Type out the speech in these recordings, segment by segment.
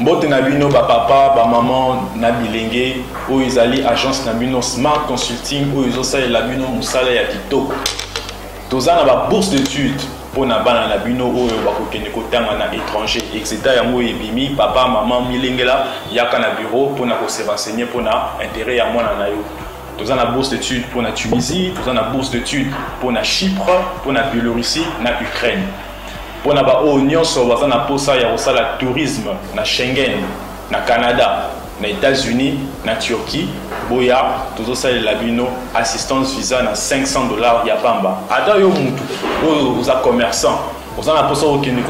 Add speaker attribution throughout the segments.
Speaker 1: Mbote Nabino, papa, maman, Nabilenge, où ils allaient agence Nabino Smart Consulting, où ils ont ça, Nabino Moussala Yakito. Tous en a bourse d'études pour Nabana Nabino, où ils ont été en étranger, etc. Yango Ebimi, papa, maman, Milengela, Yaka na bureau, pour se renseigner, pour intérêt à moi Nanayo. Tous en a bourse d'études pour la Tunisie, tous en a bourse d'études pour la Chypre, pour la Biélorussie, la Ukraine. Pour la Union, on a pour ça, il y a aussi le tourisme, na Schengen, na Canada, na États-Unis, na Turquie, Boya, tout ça, il y a assistance visa na $500, il y a Bamba. Ada yo mutu, vous êtes commerçant, vous en a pour ça au Kenya,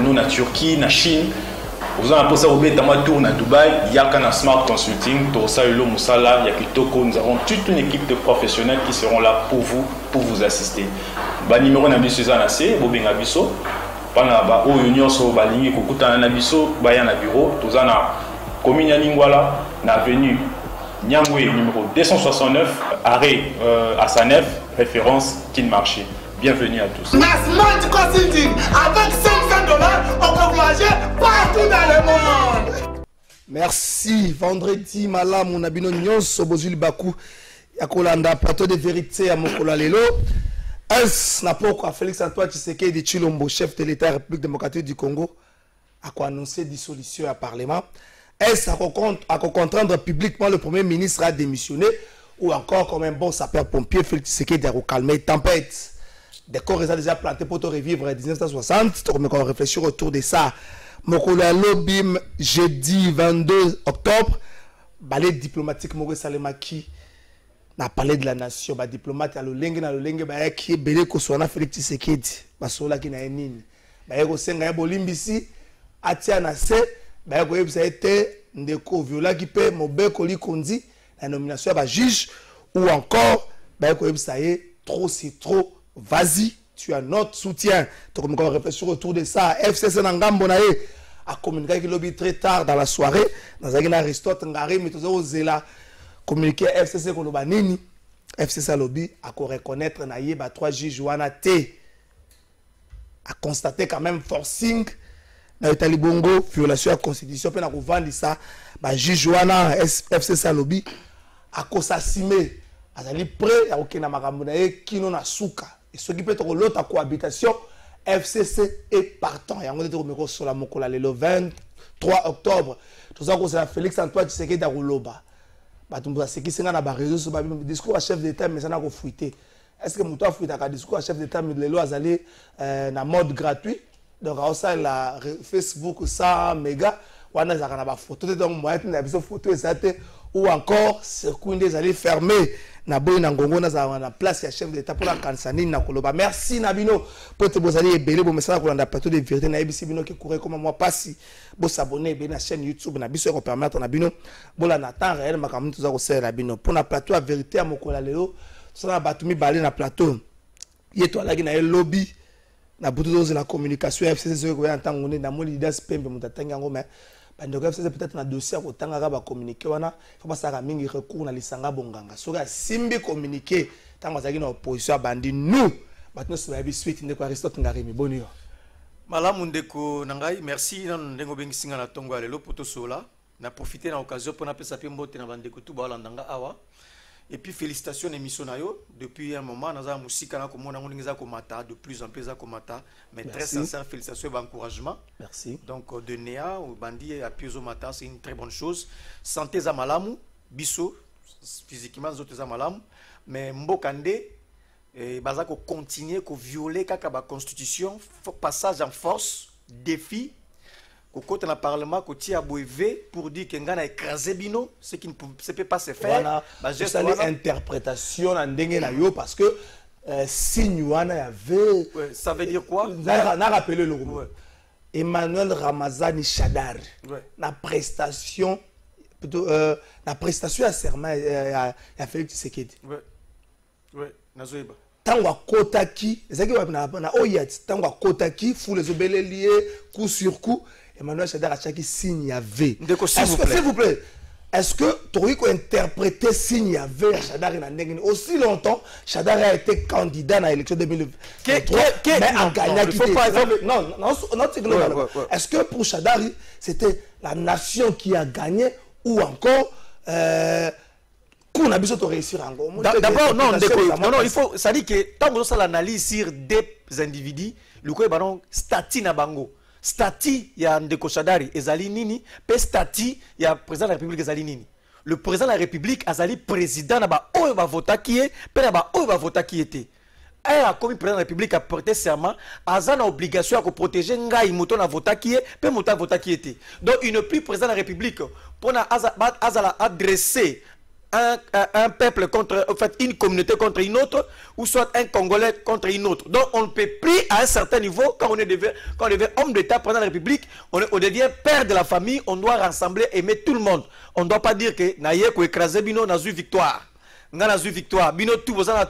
Speaker 1: nous na Turquie, na Chine. Vous avez posé au tour à Dubaï, il y a un Smart Consulting, Tossaïlo Moussala, Yakitoko, nous avons toute une équipe de professionnels qui seront là pour vous assister. Le numéro de Nabiso Zanase, Bobin Abiso, pendant la Union sur Balingi, Kokuta Nabiso, Bayan na bureau, tous en a commune Lingwala, l'avenue Nyangwe, numéro 269, arrêt à Sanef, référence Kinmarché. Bienvenue à tous.
Speaker 2: Smart Consulting, avec $500, on peut voyager partout dans le monde. Merci. Vendredi, malam, on a bien nyonso bozuli baku ya kolanda plateau de vérité à Mokola lelo. Est n'a pas quoi Félix Antoine Tshisekedi Tshilombo, chef de l'État République démocratique du Congo, a quoi annoncé dissolution à Parlement. Est à contraindre publiquement le Premier ministre à démissionner ou encore comme un bon sapeur-pompier Félix Tshisekedi à calmer tempête. Des corps déjà plantés pour te revivre en 1960. On va réfléchir autour de ça. Mokola Lobim, jeudi 22 octobre. Ballet diplomatique Maurice Salemaki n'a parlé de la nation. Ba diplomate à l'olenge na l'olenge ba qui belé ko sona Félix Tshisekedi. Ba sola ki na nini. Ba yeko senga ya bolimbisi atia na se ba yeko yebisa ete ndeko viola ki pe mobeko li kondi la nomination ba juge ou encore ba yeko yebisa trop c'est trop. Vas-y, tu as notre soutien. Donc, on réfléchir autour de ça. FCC Nangambonae a communiqué avec le lobby très tard dans la soirée. Dans un Aristote Ngari, mais tous les là communiqué FCC Kolobanini. FCC lobby a reconnaître Naïba 3 juges Wana T. A constaté quand même forcing dans l'Italie Bongo, violation de la constitution. Puis, on a revendu ça. Juge Wana FCC lobby a consassimé. Azali prêt à aucun amagambonae qui n'en a souka. Et ce qui peut être l'autre cohabitation, FCC est partant. Il y a un autre sur la Mokola le 23 octobre. Tout ça, c'est Félix Antoine Tshisekedi Daruloba. Ce qui s'est dans la réseau sur le discours à chef d'État, mais ça n'a pas fuité. Est-ce que Moutoua fuite à discours à chef d'État, mais le lot a allé en mode gratuit. Donc, ça, la Facebook, ça, méga. On a des photos, donc, moi, il y a des photos, ou encore, circuit des allées fermées. Naboy Nangongo na place ya chef d'État pour la Kansani na Koloba. Merci Nabino pour te bozali ebele bo message ko na plateau de vérité na ebisi bino ki courir comme moi passi bo s'abonner be na chaîne YouTube na biso ko permettre na bino bo la na temps réel makamu tuza ko sera na bino pour na plateau à vérité à Mokola lelo so na batumi balé na plateau yeto alagi na lobby na butu doze na communication FCC ko ya ntango ne na mo leader spembe mutatanga ngoma. C'est peut-être un dossier à Tangara va communiquer. Il faut pas ça mingi recours na lisanga bonganga. So ga simbi communiquer tant que na opposition bandi nous. Maintenant c'est la suite ndeko Aristote Ngarimi bonio.
Speaker 3: Malamu ndeko nangai merci ndengo bengi singa na tongo lelo poto sola. Na profiter na occasion pour na pesa pembote na bandeko tu ba landanga awa. Et puis félicitations émission nayo depuis un moment naza musika na komona nginza komata de plus en plus za komata mais merci. Très sincère félicitations et encouragement.
Speaker 2: Merci.
Speaker 3: Donc de Néa au bandi à Piozo Mata c'est une très bonne chose. Santé za malamu biso physiquement zote za malamu mais mbokande baza ko continuer ko violer kaka ba constitution passage en force défi Côté dans le Parlement, côté à Boévé pour dire qu'il y a écrasé Bino, ce qui ne peut pas se faire.
Speaker 2: Voilà, c'est l'interprétation en dengue parce que si nous avait.
Speaker 3: Ça veut dire quoi?
Speaker 2: On a rappelé le groupe. Emmanuel Ramazani Chadar. La prestation, plutôt, la prestation à serment à Félix Tshisekedi.
Speaker 3: Oui, Nazoïba.
Speaker 2: Tangwa Kotaki, c'est ça qui va oyat. Tangwa Kotaki, fou les obélés liés, coup sur coup. Emmanuel Chadar a chaque signe y avait.
Speaker 3: S'il vous plaît.
Speaker 2: est-ce que tu as interprété signe avec Shadari aussi longtemps? Shadari a été candidat à l'élection 2023, mais a gagné. Non, est-ce que pour Shadari, c'était la nation qui a gagné ou encore qu'on a besoin de réussir encore?
Speaker 3: D'abord, non, il faut, ça dit que tant que ça l'analyse sur des individus, le coup est statut na bango. Stati ya Ndeko Shadari ezali nini, pe stati ya président de la République ezali nini. Le président de la République azali président na ba oyo ba vota qui est, pe na ba oyo ba vota qui était. A comme président de la République a porté serment, azana obligation à protéger ngai moto na vota qui est, pe moto vota qui était. Donc il ne plus président de la République pour na azala adresser un peuple contre, en fait, une communauté contre une autre, ou soit un Congolais contre une autre. Donc, on ne peut plus, à un certain niveau, quand on devient homme d'État, président de la République, on devient père de la famille, on doit rassembler, aimer tout le monde. On ne doit pas dire que, naïe, ko écrasé, bino, n'a eu victoire. N'a eu victoire. Bino, tout, vous avez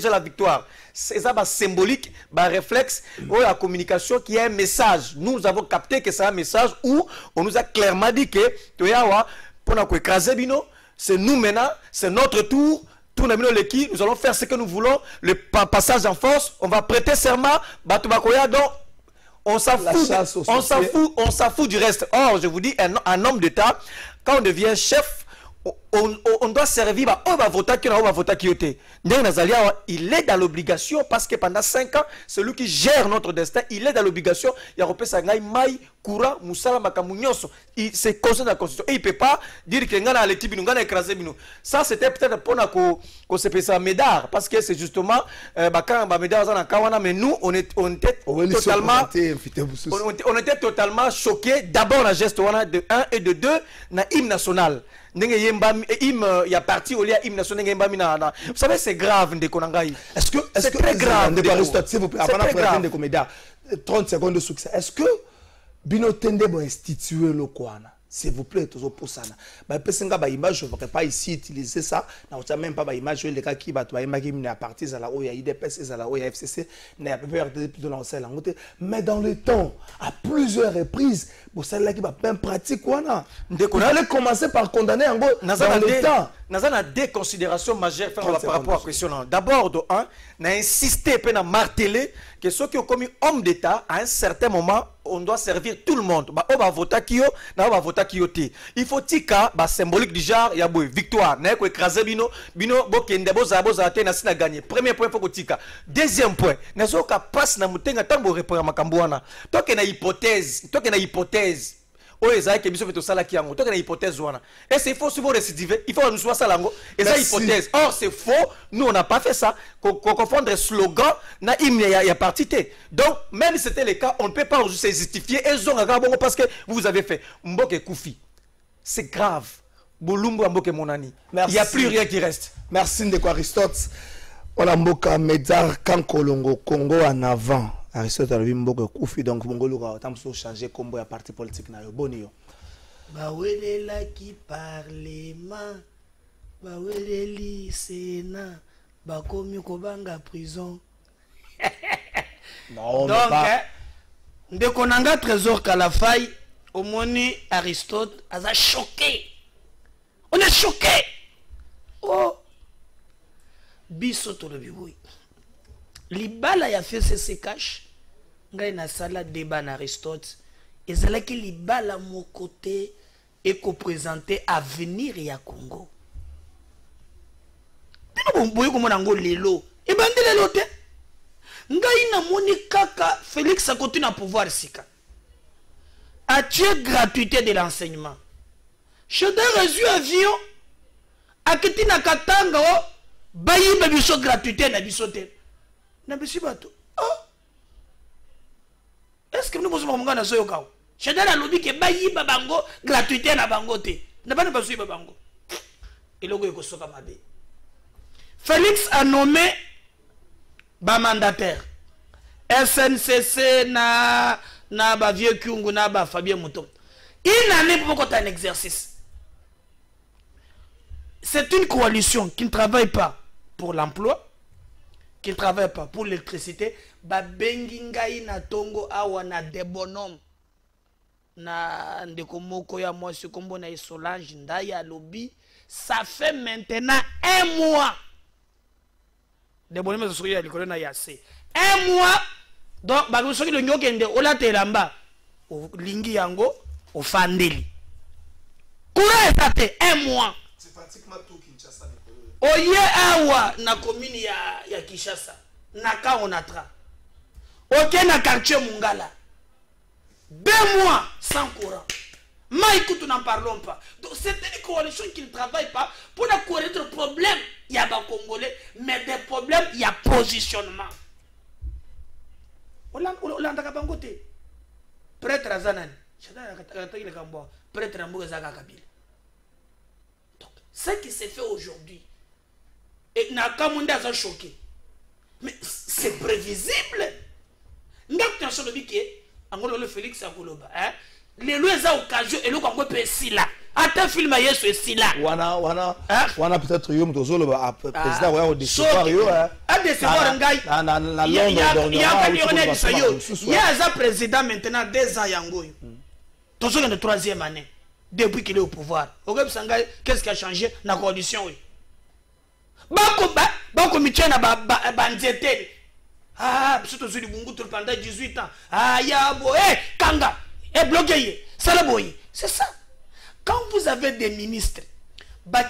Speaker 3: la victoire. C'est ça, symbolique, réflexe, ou la communication qui est un message. Nous avons capté que c'est un message où on nous a clairement dit que, pour nous écraser, bino, c'est nous maintenant, c'est notre tour. Tout nous allons faire ce que nous voulons. Le passage en force, on va prêter serment. Donc, on s'en fout, on s'en fout du reste. Or, je vous dis, un homme d'État, quand on devient chef, on doit servir il est dans l'obligation parce que pendant 5 ans, celui qui gère notre destin, il est dans l'obligation. C'est conscient de la Constitution. Et il ne peut pas dire que ça, c'était peut-être pour se passer à Médard. Parce que c'est justement, mais nous, on était totalement choqués. D'abord, la geste de 1 et de 2, na hymne national. Il y a parti au lieu hymne national. Vous savez, c'est grave.
Speaker 2: Est-ce que c'est très grave? S'il vous plaît, avant de 30 secondes de succès. Est-ce que Bino Tende va instituer le Kwana? S'il vous plaît, tout pour ça. Image, je ne vais pas ici utiliser ça. Je ne même pas image les cas qui battent à partir de la OIA, IDPS, à la OIA, FCC, mais dans le temps, à plusieurs reprises, pour celle-là qui va même pratiquer Kwana. On allait commencer par condamner en gros dans le temps.
Speaker 3: Nous avons des considérations majeures par rapport à la question. D'abord, on a insisté, on a martelé que ceux qui ont commis homme d'État, à un certain moment, on doit servir tout le monde. On va voter qui on voter qui il faut tika symbolique du genre il y a victoire na ko écraser bino bokende bozate na sina gagner. Premier point faut ko tika. Deuxième point na zo ka passe na mutenga tambo repora makambo wana. Toke na hypothèse o ezai ke biso feto sala ki yango toke na hypothèse wana. Et c'est faux souvent récidiver, il faut nous soit ça lango. Et ça hypothèse. Or c'est faux, nous on n'a pas fait ça. Qu'on confondre slogan na hymne ya partité. Donc même si c'était le cas, on ne peut pas se justifier et parce que vous avez fait Mboke Koufi. C'est grave. Bolumbu Mboke Monani. Il n'y a plus rien qui reste.
Speaker 2: Merci Ndeko Aristote. On a Mboka Medar Kankolongo Congo en avant. Aristote a vu Mboke Koufi, donc Mongolo a tant changer combo à parti politique na yo bonio.
Speaker 4: Bawelela qui parlement, baweleli Sénat, bakomi kobanga prison.
Speaker 2: Non,
Speaker 4: donc Ndeko nanga Trésor Kalafay, au moni Aristote a choqué. On est choqué. Oh, bisoto le biboui. Libala ya fait se cache. Ngai na sala débat na Aristote. Ezalaki libala mon côté et ko présenter avenir ya Congo. Bino boye ko mona ngo lelo. E bandi lelo te. Ngai na moni kaka Félix a continué à pouvoir sika. A tué gratuité de l'enseignement. Cheda reçu avion. A kiti na katanga o bayi ba biso gratuité na biso te. Na biso bato. Oh. Est-ce que nous pouvons monga na soyo kao? Cheda na lobi ke bayi ba bango gratuité na bango te. Na bana ba soyi ba bango. Et logo eko soka mabe. Félix a nommé ba mandataire. SNCC na ba vieux Kyungu na ba Fabien Mouton. Une année pour qu'on ait un exercice. C'est une coalition qui ne travaille pas pour l'emploi, qui ne travaille pas pour l'électricité. Ba bengi ngai na tongo awa na des bonhommes. na ndeko moko ya moi ce combo na Solange Ndaya lobby, ça fait maintenant 1 mois. De bonne soki ya likolo na yase. 1 mois. Donc ba soki le nyokende ola telamba. O lingi yango o fandeli. Kura esate 1 mois.
Speaker 2: C'est pratiquement tout Kinshasa.
Speaker 4: Oye awa na commune ya Kinshasa. Naka onatra. Ok na quartier Mungala. 2 mois sans courant. Maïkou, nous n'en parlons pas. Donc c'est une coalition qui ne travaille pas pour la corriger le problème. Il y a des Congolais, mais des problèmes, il y a positionnement. Olanda Kabangote. Prêtre Azanan. Prêtre Ambouzaka Kabila. Donc, ce qui s'est fait aujourd'hui, et Nakamunda a choqué. Mais c'est prévisible. N'a sur le biquet. Le Félix Akoloba, hein? Les lois à occasion et le Congo peut si là. Attends, film à Yesu et si là.
Speaker 2: Wana peut-être yo mtozolo ba président wa au décevoir yo hein.
Speaker 4: Un décevoir ngai. Il y a un président maintenant 2 ans yango. Toujours dans la 3e année depuis qu'il est au pouvoir. Qu'est-ce qui a changé dans la coalition oui? Bako mitien na banzete. Ah, surtout sur le Bungu pendant 18 ans. Ah, yabo, Kanga, bloqué, c'est ça. Quand vous avez des ministres,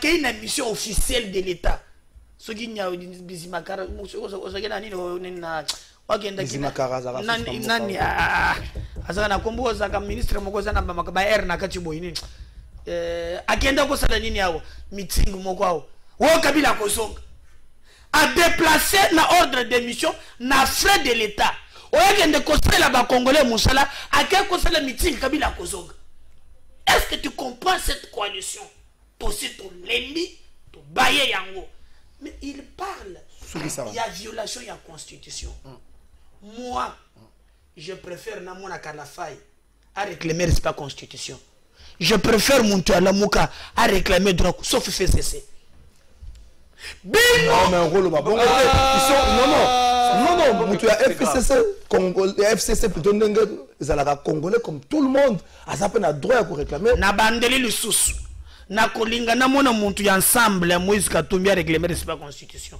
Speaker 4: qui une mission officielle de l'État, ce qui n'y a Bizimakara, ministre Mokozana Baer Nakatiboini, Agenda Kosala Nini, meeting Mokao, Kabila Kosong. A déplacé l'ordre de mission na frais de l'État. Au lieu de construire la Congolais Moussala, à quel conseil le meeting Kabila Kozong? Est-ce que tu comprends cette coalition? Aussi ton Lembi, ton Baye Yango. Mais il parle. Il y a violation, il y a constitution. Moi, je préfère Namona Kalafay à réclamer respect à la constitution. Je préfère Mountouala Lamuka à réclamer droit, sauf FCC.
Speaker 2: Non, mais un rôle bon. Non, tu as FCC, FCC plutôt Zalaga Congolais comme tout le monde. À ça peine à droit pour réclamer.
Speaker 4: Na bandeli le sous. Na kolinga na mona muntu ya ensemble Moïse Katumbi a réclamé respect à la constitution.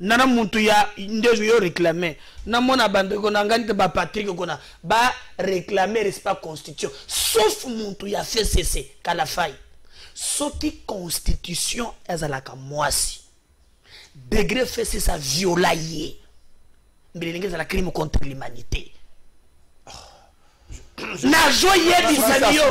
Speaker 4: Nana muntu ya ndejo yo réclamer. Na mona bandeko na ngani ba Patrick kona ba réclamer respect à la constitution. Sauf muntu ya FCC Kalafay. Soti constitution ezalaka mwasi. Degré fait c'est ça violailler. Mais c'est la crime contre l'humanité. Na joye bisalio.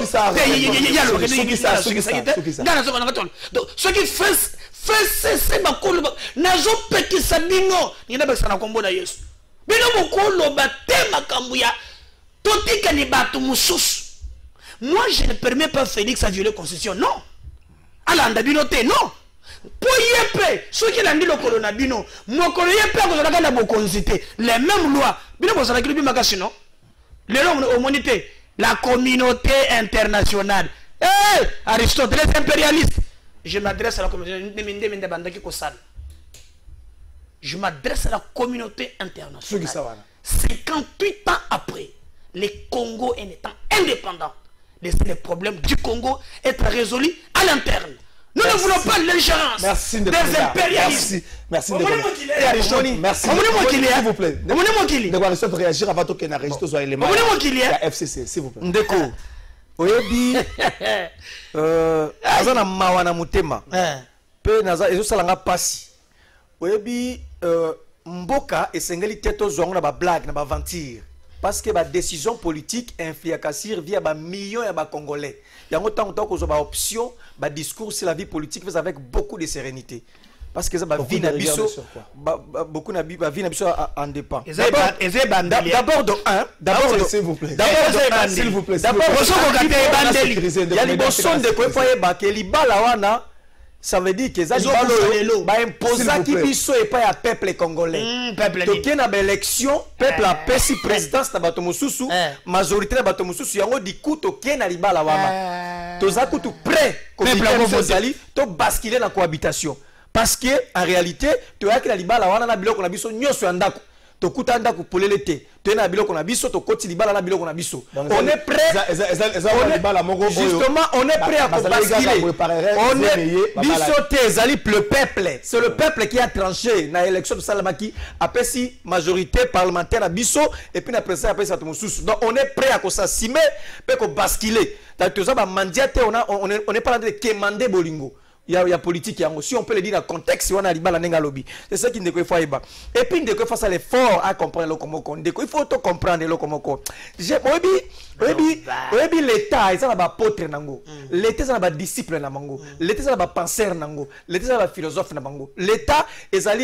Speaker 4: Donc ce qui fait c'est bakolo na jo peki sabino ni na bekana kombo na Yesu. Bino mokolo batema kambuya totika ni batu mususu. Moi je ne permets pas Félix à violer la constitution. Non. Alanda binote non. Pour yépe, ceux qui l'ont dit le coronavirus, mon coronavirus a les mêmes lois. La communauté internationale. Aristote, les impérialistes. Je m'adresse à la communauté. Je m'adresse à la communauté internationale. 58 ans après, les Congo étant indépendants, les problèmes du Congo être résolus à l'interne. Nous ne voulons pas l'ingérence des impérialistes.
Speaker 2: Merci. Merci. S'il vous plaît. De réagir avant que n'enregistre soit élément. FCC, s'il vous plaît.
Speaker 3: Ndeko. Oyebi. Azana mawana mutema. Pe naza ezo salanga pasi. Oyebi mboka esengeli teto zongo na ba blague na ba aventure. Parce que la décision politique influence via ba millions de Congolais. Il y a autant que vous avez option, ba discours sur la vie politique avec beaucoup de sérénité. Parce que ça va vie nabiso, beaucoup na vie nabiso en dépend. D'abord de un,
Speaker 2: s'il vous plaît.
Speaker 3: S'il vous plaît. D'abord, il y a les bons de quoi faut y que li balawana. Ça veut dire que ça va imposer qui biso et pas à peuple congolais. Donc il y a une élection, peuple a perçu présidence na bato mususu, majorité na bato mususu yango di coup to ken na libala wana. To za kutu prêt peuple zali to basculer na cohabitation. Parce que en réalité, to ya ki na libala wana na biloko na biso nyoso ya ndako. tokuta ndako polele te tena biloko na biso tokoti libala na biloko na biso on est prêt justement on est prêt à basculer on est biso te ezali le peuple c'est le peuple qui a tranché na élection de Salamaki après si majorité parlementaire na biso et puis na président après ça tout mosusu donc on est prêt à s'assumer pe ko basculer donc tout ça ba mandiate on est pas en train de quémander bolingo. Il y a politique, si on peut le dire dans le contexte, on a dit lobby. C'est ça qu'il faut faire. Et puis, il faut faire l'effort à comprendre le comoko. Il faut tout comprendre le comoko. L'État, il y a des apôtres, l'État, il y a des disciples, l'État, il y a des penseurs, l'État, il y a des philosophes. L'État, il y a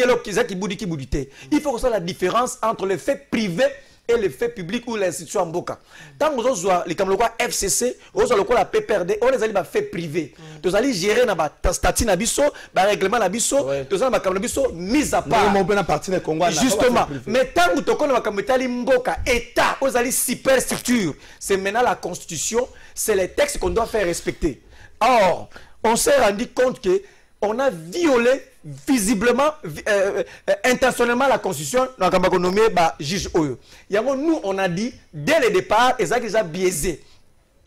Speaker 3: des il faut que ça la différence entre le fait privé et le fait public ou l'institution en boca. Tant que vous avez les camarades FCC, vous avez la PPRD, on les a fait privé. Vous allez gérer le statut nabiso, le règlement nabiso, vous allez nabiso mise à part. Justement, mais tant que vous avez mboka État, vous allez superstructure. C'est maintenant la Constitution, c'est les textes qu'on doit faire respecter. Or, on s'est rendu compte que on a violé visiblement, intentionnellement la Constitution, nous, on a dit, dès le départ, ils ont déjà biaisé.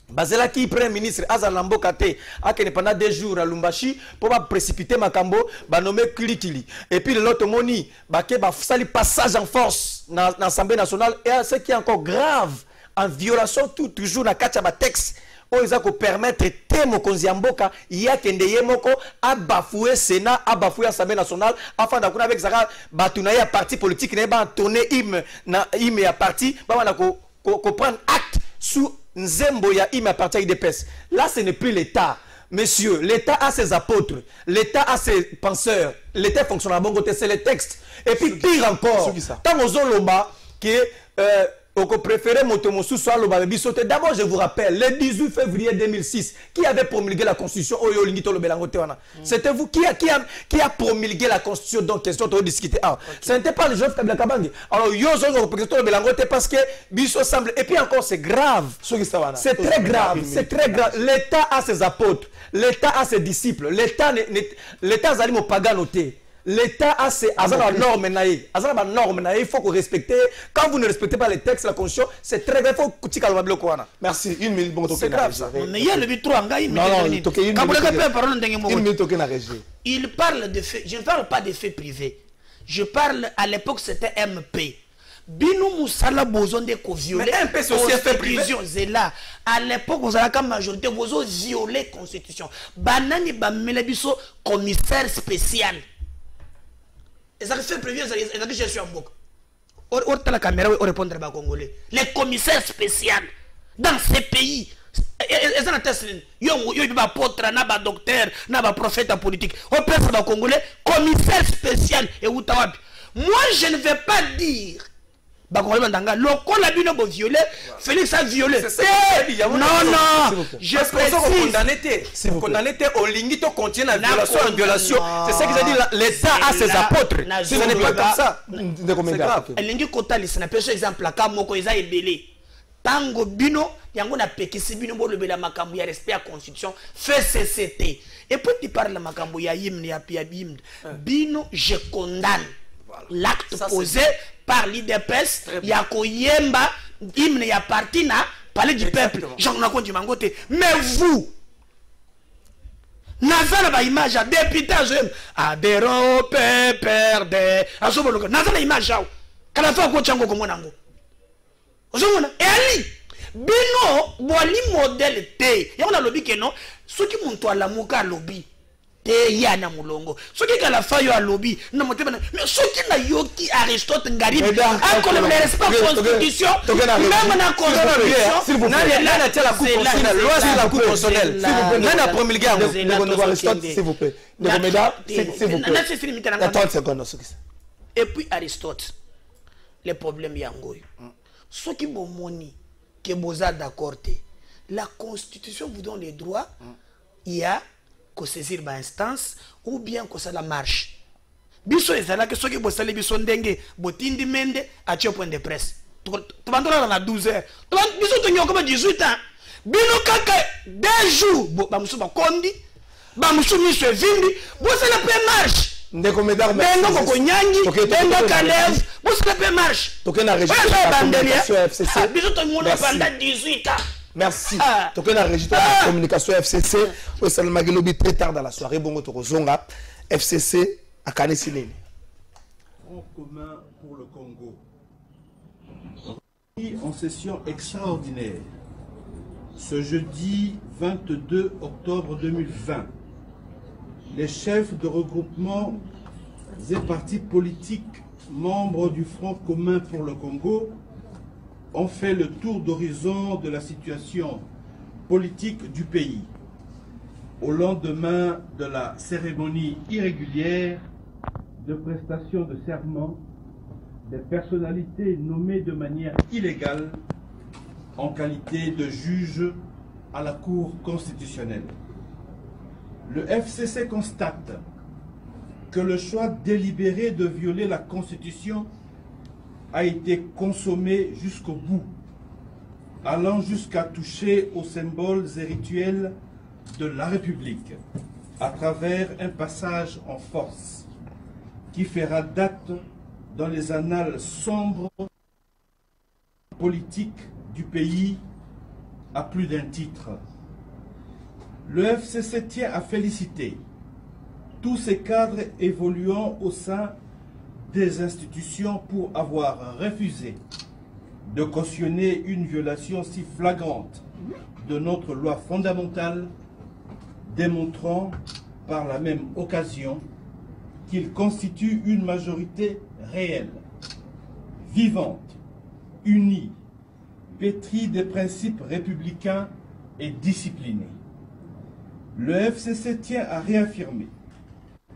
Speaker 3: Basela qui premier ministre Azalambo Kate a que pendant 2 jours à Lumbashi pour pas précipiter Makambo ba nommer Kilikili et puis l'autre moni ba ke ba sali passage en force dans l'Assemblée nationale et ce qui est encore grave en violation toujours na kacha ba texte on les a ko permettre temo konziamboka ya kendeye moko a bafouer Sénat a bafouer Assemblée nationale afin d'akuna avec Zara batuna ya parti politique ne ba tourner hymne ya parti ba na ko prendre acte sous Nzembo ya ime appartient à IDPS. Là, ce n'est plus l'État. Monsieur, l'État a ses apôtres, l'État a ses penseurs, l'État fonctionne à bon côté, c'est les textes. Et puis, pire encore, tant aux Oloba, que on préférait Motomosu soit Loba Bisote. D'abord, je vous rappelle, le 18 février 2006, qui avait promulgué la Constitution? C'était vous qui a promulgué la Constitution dont question de discuter. Ce n'était pas le Joseph Kabila Kabange. Alors, parce que Biso semble. Et puis encore, c'est grave. C'est très grave. C'est très grave. L'État a ses apôtres. L'État a ses disciples. L'État a ses paganotés. L'État a ses normes. Il faut qu'on respecte. Quand vous ne respectez pas les textes, la Constitution, c'est très grave. Il faut que
Speaker 2: merci. Une minute.
Speaker 3: C'est grave ça.
Speaker 4: Mais il y a le vitro en gars. Il parle de faits. Je ne parle pas des faits privés. Je parle, à l'époque, c'était MP. Bino Moussala Bozon de violer la Constitution. C'est là. À l'époque, vous avez comme majorité, vous avez violé la Constitution. Banani Bamelebiso, commissaire spécial. Et ça fait prévu, ça dit je suis en boucle. Or, la caméra, on répondre à Congolais. Les commissaires spéciaux dans ces pays. Et ça n'a pas de il y a apôtre, un docteur, un prophète politique. On peut faire Congolais, commissaire spécial. Et où moi, je ne vais pas dire. Le violé, Félix a violé. Non, je précise.
Speaker 3: Condamné au lingito contient la violation en violation. C'est ce que j'ai dit. L'État a ses apôtres. Ce n'est pas comme ça. C'est grave.
Speaker 4: Lingito Kotali, c'est un peu exemple. La Kamoko, ils ont ébélé. Tango Bino, yango na pekisi Bino, bo le bela makambu ya respect à Constitution, fait CCT. Et puis tu parles de makambu ya hymne, ya hymne. Bino, je condamne. L'acte posé par l'IDPS, il y a Koyemba, hymne, il y a parti na parler du peuple. Jean-Claude Mangote. Mais vous, Nazana ba image à député, adhérent au PPRD, à ce moment-là, Nazana image à quand la fois qu'on tient comme on a et Ali, Bino, Boali modèle T. Et on a lobby que non, ceux qui montent à la mouka lobby. Yana mulongo ce qui est la faille à lobby non mais ce qui n'a yoki Aristote Ngarib encore le respect constitution même na constitution s'il vous plaît là la cour constitutionnelle loi c'est la cour constitutionnelle s'il vous plaît là la promulguer
Speaker 2: Aristote s'il vous plaît s'il vous plaît 30 secondes
Speaker 4: et puis Aristote les problèmes yangoy ce qui bon moni que vous êtes d'accord la constitution vous donne les droits il y a que saisir ma instance ou bien que ça la marche. Biso ezala que ceux qui bossent les biso ndenge botindi mende à point de presse. Tu vas dans la 12 heures. Biso tu comme 18 ans. Bino kaka 2 jours. Ba musu ba kondi. Ba musu miso vindi. Bosse la paix marche.
Speaker 2: Ndeko Médard, merci.
Speaker 4: Bengo Kokonyangi, Bengo Kalev, Bouskepe marche.
Speaker 2: Toké na régie de la communication FCC.
Speaker 4: Bisous tout le monde pendant 18 ans.
Speaker 2: Merci. Toké na régie de la communication FCC. Oui, ça m'a dit très tard dans la soirée. Bongo Toko Zonga. FCC à Kanesinene.
Speaker 5: Front commun pour le Congo. En session extraordinaire. Ce jeudi 22 octobre 2020. Les chefs de regroupement et partis politiques membres du Front commun pour le Congo ont fait le tour d'horizon de la situation politique du pays. Au lendemain de la cérémonie irrégulière de prestation de serment des personnalités nommées de manière illégale en qualité de juges à la Cour constitutionnelle. Le FCC constate que le choix délibéré de violer la Constitution a été consommé jusqu'au bout, allant jusqu'à toucher aux symboles et rituels de la République, à travers un passage en force qui fera date dans les annales sombres politiques du pays à plus d'un titre. Le FCC tient à féliciter tous ces cadres évoluant au sein des institutions pour avoir refusé de cautionner une violation si flagrante de notre loi fondamentale, démontrant par la même occasion qu'il constitue une majorité réelle, vivante, unie, pétrie des principes républicains et disciplinée. Le FCC tient à réaffirmer sa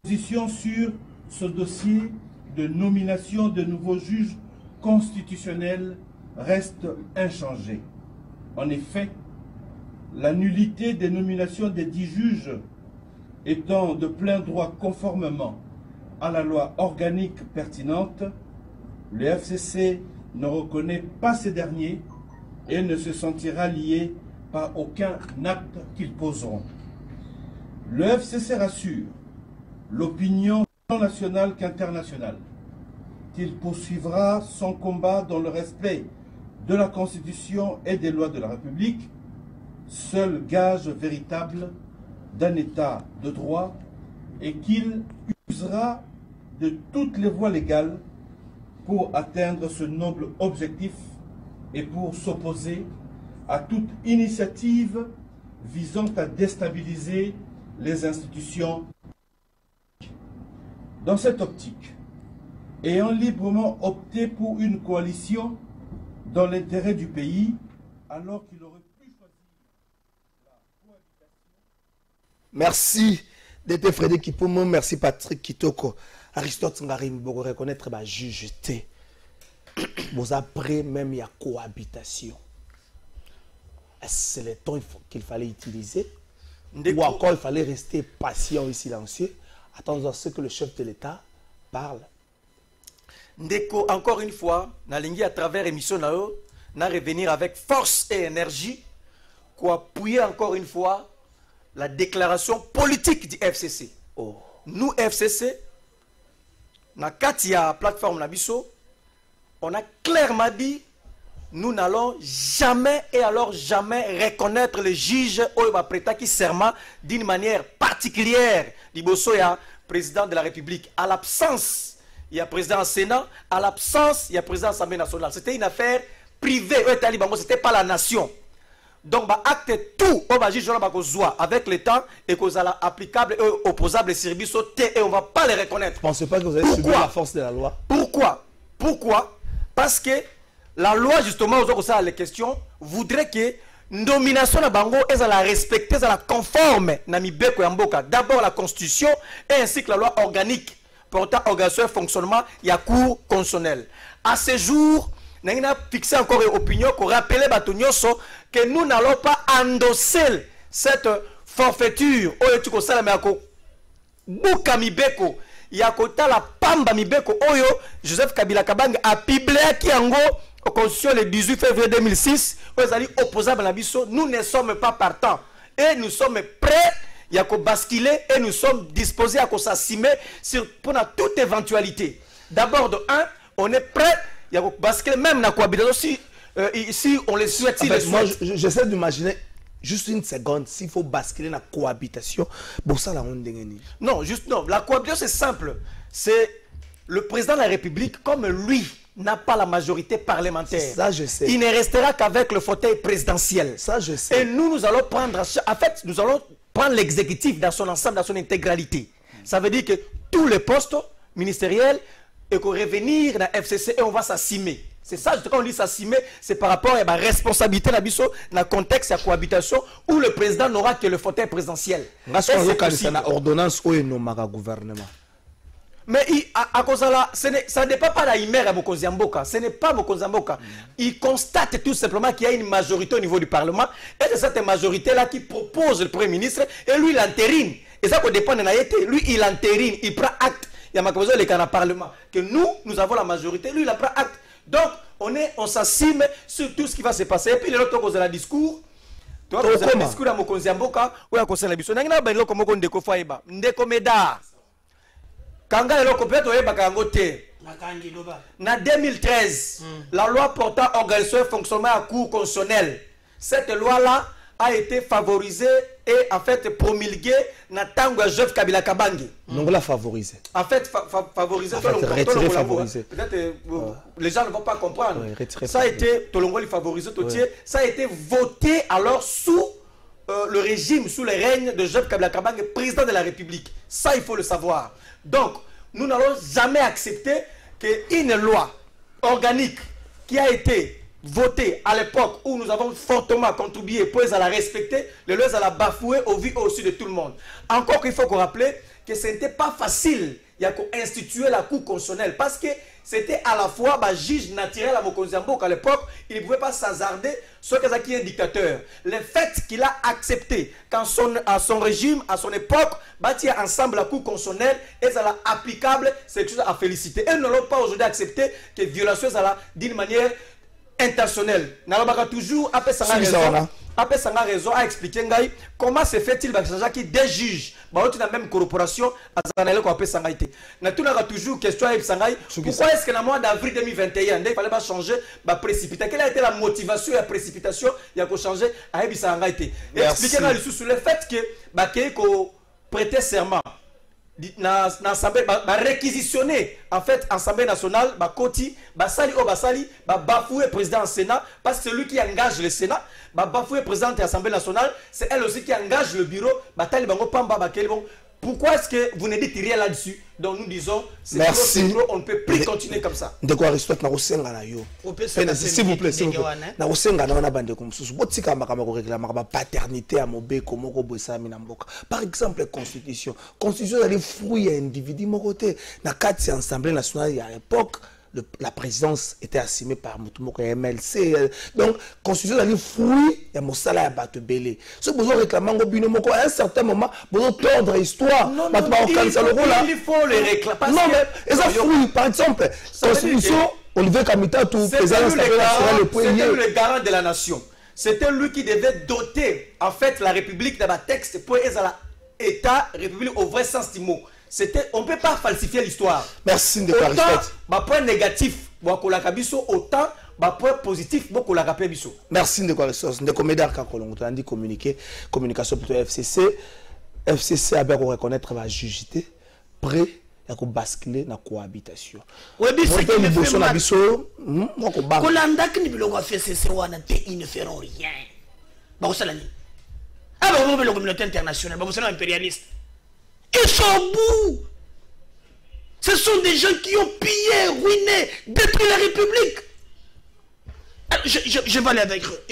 Speaker 5: position sur ce dossier de nomination de nouveaux juges constitutionnels reste inchangée. En effet, la nullité des nominations des 10 juges étant de plein droit conformément à la loi organique pertinente, le FCC ne reconnaît pas ces derniers et ne se sentira lié par aucun acte qu'ils poseront. Le FCC rassure l'opinion nationale qu'internationale qu'il poursuivra son combat dans le respect de la Constitution et des lois de la République, seul gage véritable d'un État de droit, et qu'il usera de toutes les voies légales pour atteindre ce noble objectif et pour s'opposer à toute initiative visant à déstabiliser les institutions. Dans cette optique, ayant librement opté pour une coalition dans l'intérêt du pays, alors qu'il aurait pu choisir la cohabitation.
Speaker 2: Merci d'être Frédéric Kipomo, merci Patrick Kitoko. Aristote Ngarim, vous reconnaître ma jugeté. Vous après même il y a cohabitation. C'est le temps qu'il fallait utiliser. Ou encore il fallait rester patient et silencieux, attendre à ce que le chef de l'État parle.
Speaker 3: Ndeko, encore une fois, Nalingi à travers l'émission na revenir avec force et énergie pour appuyer encore une fois la déclaration politique du FCC.
Speaker 2: Oh.
Speaker 3: Nous, FCC, na Katia plateforme Nabiso, on a clairement dit nous n'allons jamais et alors jamais reconnaître le juge Oyoba qui serment d'une manière particulière. Libosoya, président de la République, à l'absence, il y a président au Sénat, à l'absence, il y a président de l'Assemblée nationale. C'était une affaire privée, ce n'était pas la nation. Donc, acte tout, on va juger avec l'État et qu'on a applicable et opposable service et on ne va pas les reconnaître.
Speaker 2: Je ne pensez pas que vous avez subi la force de la loi.
Speaker 3: Pourquoi? Parce que la loi, justement, aux les questions, voudrait que nomination de Bango est à la respecter, à la conforme d'abord la Constitution et ainsi que la loi organique portant organisation et fonctionnement, il y a cour constitutionnelle. À ce jour, nous avons fixé encore une opinion pour rappeler que nous n'allons pas endosser cette forfaiture. Il y a la pamba mibeko oyo Joseph Kabila Kabang a piblé qui ango au constitution le 18 février 2006 aux alliés opposables à Nabiso. Nous ne sommes pas partants et nous sommes prêts il y a qu'à basculer et nous sommes disposés à s'assumer pour toute éventualité. D'abord, de un, on est prêt, il y a qu'à basculer même dans la cohabitation si on le souhaite.
Speaker 2: En fait, moi, j'essaie d'imaginer juste une seconde, s'il faut basculer dans la cohabitation, pour ça, la honte d'engagner.
Speaker 3: Non, juste non. La cohabitation, c'est simple. C'est le président de la République, comme lui n'a pas la majorité parlementaire.
Speaker 2: Ça, je sais.
Speaker 3: Il ne restera qu'avec le fauteuil présidentiel.
Speaker 2: Ça, je sais.
Speaker 3: Et nous allons prendre, en fait, nous allons prendre l'exécutif dans son ensemble, dans son intégralité. Ça veut dire que tous les postes ministériels et qu'on revenir dans FCC et on va s'assumer. C'est ça, quand on dit s'assumer, c'est par rapport à la responsabilité dans le contexte de la cohabitation où le président n'aura que le fauteuil présidentiel.
Speaker 2: C'est une ordonnance ou un gouvernement.
Speaker 3: Mais à cause de là, ça ne dépend pas de l'Imer à Mokonziamboka. Ce n'est pas Mokonziamboka. Il constate tout simplement qu'il y a une majorité au niveau du Parlement. Et c'est cette majorité-là qui propose le Premier ministre. Et lui, il entérine. Et ça, dépend de l'Aïté. Lui, il entérine. Il prend acte. Il y a ma cause dans le Parlement. Que nous avons la majorité. Lui, il prend acte. Donc, on s'assume sur tout ce qui va se passer. Et puis, l'autre cause de la discours. Tu vois, le discours à Mokonziamboka. Ou à cause de la discours. N'a pas de comme Ndeko Faïba. Ndeko Meda. Kanga eloko peut oyeba kango te. Na 2013, la loi portant organisation et fonctionnement à cour constitutionnel, cette loi-là a été favorisée et en fait promulguée na tango ya Joseph Kabila Kabange.
Speaker 2: Donc la favorisée.
Speaker 3: En fait, favorisée.
Speaker 2: Retiré favorisé.
Speaker 3: Peut-être les gens ne vont pas comprendre. Ça a été Tolongoli favorisé, ça a été voté alors sous le régime, sous le règne de Joseph Kabila Kabange, président de la République. Ça, il faut le savoir. Donc, nous n'allons jamais accepter qu'une loi organique qui a été votée à l'époque où nous avons fortement contribué pour la respecter, les lois à la bafouer au vu au-dessus de tout le monde. Encore qu'il faut qu'on rappelle que ce n'était pas facile d'instituer la Cour constitutionnelle parce que c'était à la fois juge naturel à Mokonziamboka à l'époque, il ne pouvait pas s'hasarder sur quelqu'un qui est dictateur. Le fait qu'il a accepté qu'à son régime, à son époque, bâtir ensemble la Cour constitutionnelle et ça l'a applicable, c'est quelque chose à féliciter. Et nous n'allons pas aujourd'hui accepter que violation ça d'une manière intentionnelle. Nous allons toujours après ça raison. Après ça a raison à expliquer comment se fait-il que des juges dans la même corporation toujours question pourquoi est-ce que dans le mois d'avril 2021 il fallait pas changer précipitation. Quelle a été la motivation et la précipitation il y a changer à expliquer sur le fait que prêter serment réquisitionner en fait l'Assemblée nationale, basali bafouer président du Sénat parce que c'est lui qui engage le Sénat, bafouer président de l'Assemblée nationale, c'est elle aussi qui engage le bureau, pourquoi est-ce que vous ne dites rien là-dessus? Donc nous disons, c'est trop, on ne peut plus continuer comme ça.
Speaker 2: De quoi Aristote n'a pas s'il vous plaît, s'il vous plaît. N'a pas paternité à Mobé, comment par exemple, la Constitution. Constitution, elle est fruit à individu, mon côté. Dans le cadre de l'Assemblée nationale, à l'époque, la présidence était assumée par Moutoumoko et MLC. Donc, Constitution, elle est fruit et mon salaire à battre belé. Ce que vous réclamez à un certain moment, vous tordre l'histoire.
Speaker 3: Non, il faut les réclamer.
Speaker 2: Non, mais ça fruit, par exemple, Constitution, Olivier Kamita, tout président de
Speaker 3: c'était le garant de la nation. C'était lui qui devait doter, en fait, la République d'un texte pour l'État, République au vrai sens du mot. On ne peut pas falsifier l'histoire.
Speaker 2: Merci de Aristote.
Speaker 3: Point négatif, autant point positif,
Speaker 2: merci de Aristote. De commédar on a dit communication plutôt FCC. FCC a bien reconnaître la jugité, prêt à basculer dans la cohabitation.
Speaker 4: Oui, mais c'est qui me fait mal.
Speaker 2: Kolanda
Speaker 4: qui ne fait FCC, ils ne feront rien. Bon, c'est la nuit. Ah, bon, la communauté internationale, bon, c'est impérialiste. Ils sont au bout. Ce sont des gens qui ont pillé, ruiné, détruit la République. Je vais aller avec eux.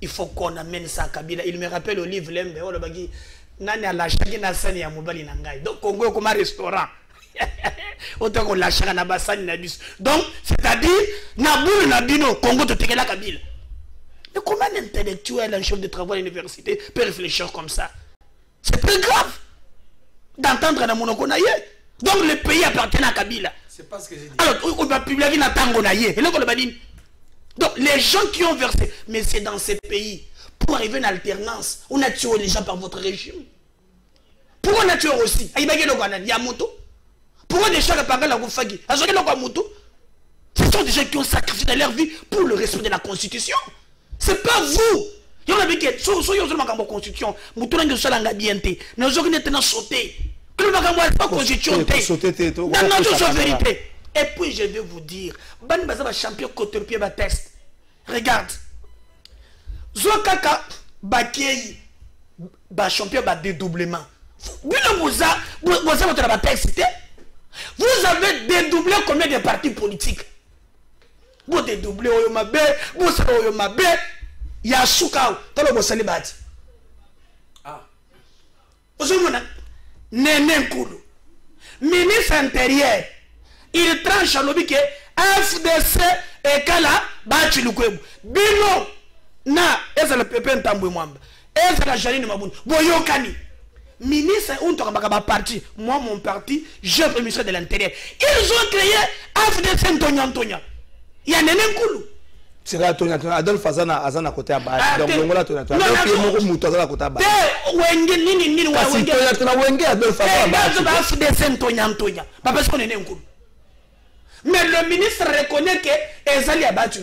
Speaker 4: Il faut qu'on amène ça à Kabila. Il me rappelle au livre Lembe. Donc, Congo comme un restaurant. Autant qu'on lâche à Nabassani. Donc, c'est-à-dire, Naboul Nabino, Congo te teke la Kabila. Mais comment un intellectuel, un chef de travail à l'université peut réfléchir comme ça? C'est très grave d'entendre dans mon okonaye. Donc le pays appartient à Kabila.
Speaker 3: C'est pas ce que j'ai dit.
Speaker 4: Alors, on va publier dans Tangonaye. Et là, on va dire. Donc les gens qui ont versé, mais c'est dans ces pays, pour arriver à une alternance, on a tué les gens par votre régime. Pourquoi on a tué aussi? Il y a moto. Pourquoi des gens qui la Goufagi? Ce sont des gens qui ont sacrifié leur vie pour le respect de la Constitution. C'est pas vous. Il y a des gens qui ont la Constitution. Nous avons des gens qui ont sauté. Que nous avons pas Constitution. Non, c'est la vérité. Et puis je vais vous dire, Ban Bazaba champion côté pied ba test. Regarde. Zokaka Bakei ba champion ba dédoublement. Vous avez dédoublé combien de partis politiques? Vous dédoublez Oyomabe, vous savez Oyomabe, Yasukao, Talo Bosalibati. Ah. Vous avez Nene Koulou, ministre intérieur, il tranche à l'objet que FDC et Kala Bachilukweb. Bino, na, est-ce le Pépin Tambou Mwamba? Est-ce la Janine Maboun? Boyokani. Ministre, on t'a parti. Moi, mon parti, j'ai le ministre de l'Intérieur. Ils ont créé FDC Antonia. Il y a un Nenkoulou.
Speaker 2: C'est là, Adolphe Azana à côté à bas. Donc, on va la côté à bas.
Speaker 4: Mais le ministre reconnaît que Ezali a battu.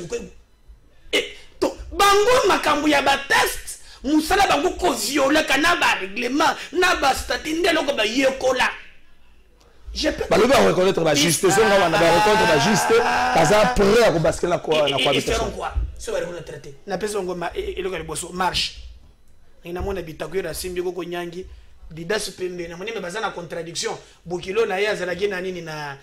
Speaker 4: Bango Makambouya test. Moussala bango ko violer kanaba règlement naba statut ndeloko ba yekola. Je peux
Speaker 2: pas reconnaître la justice, on va reconnaître la justice, ça prêt à basculer la quoi.
Speaker 4: Ils feront quoi? Ce va le traiter. Na personne ngoma et le bosso marche. Ina mona bitakwira simbi ko nyangi didas pembe na moni me bazana contradiction. Bokilo na ya zalaki na nini na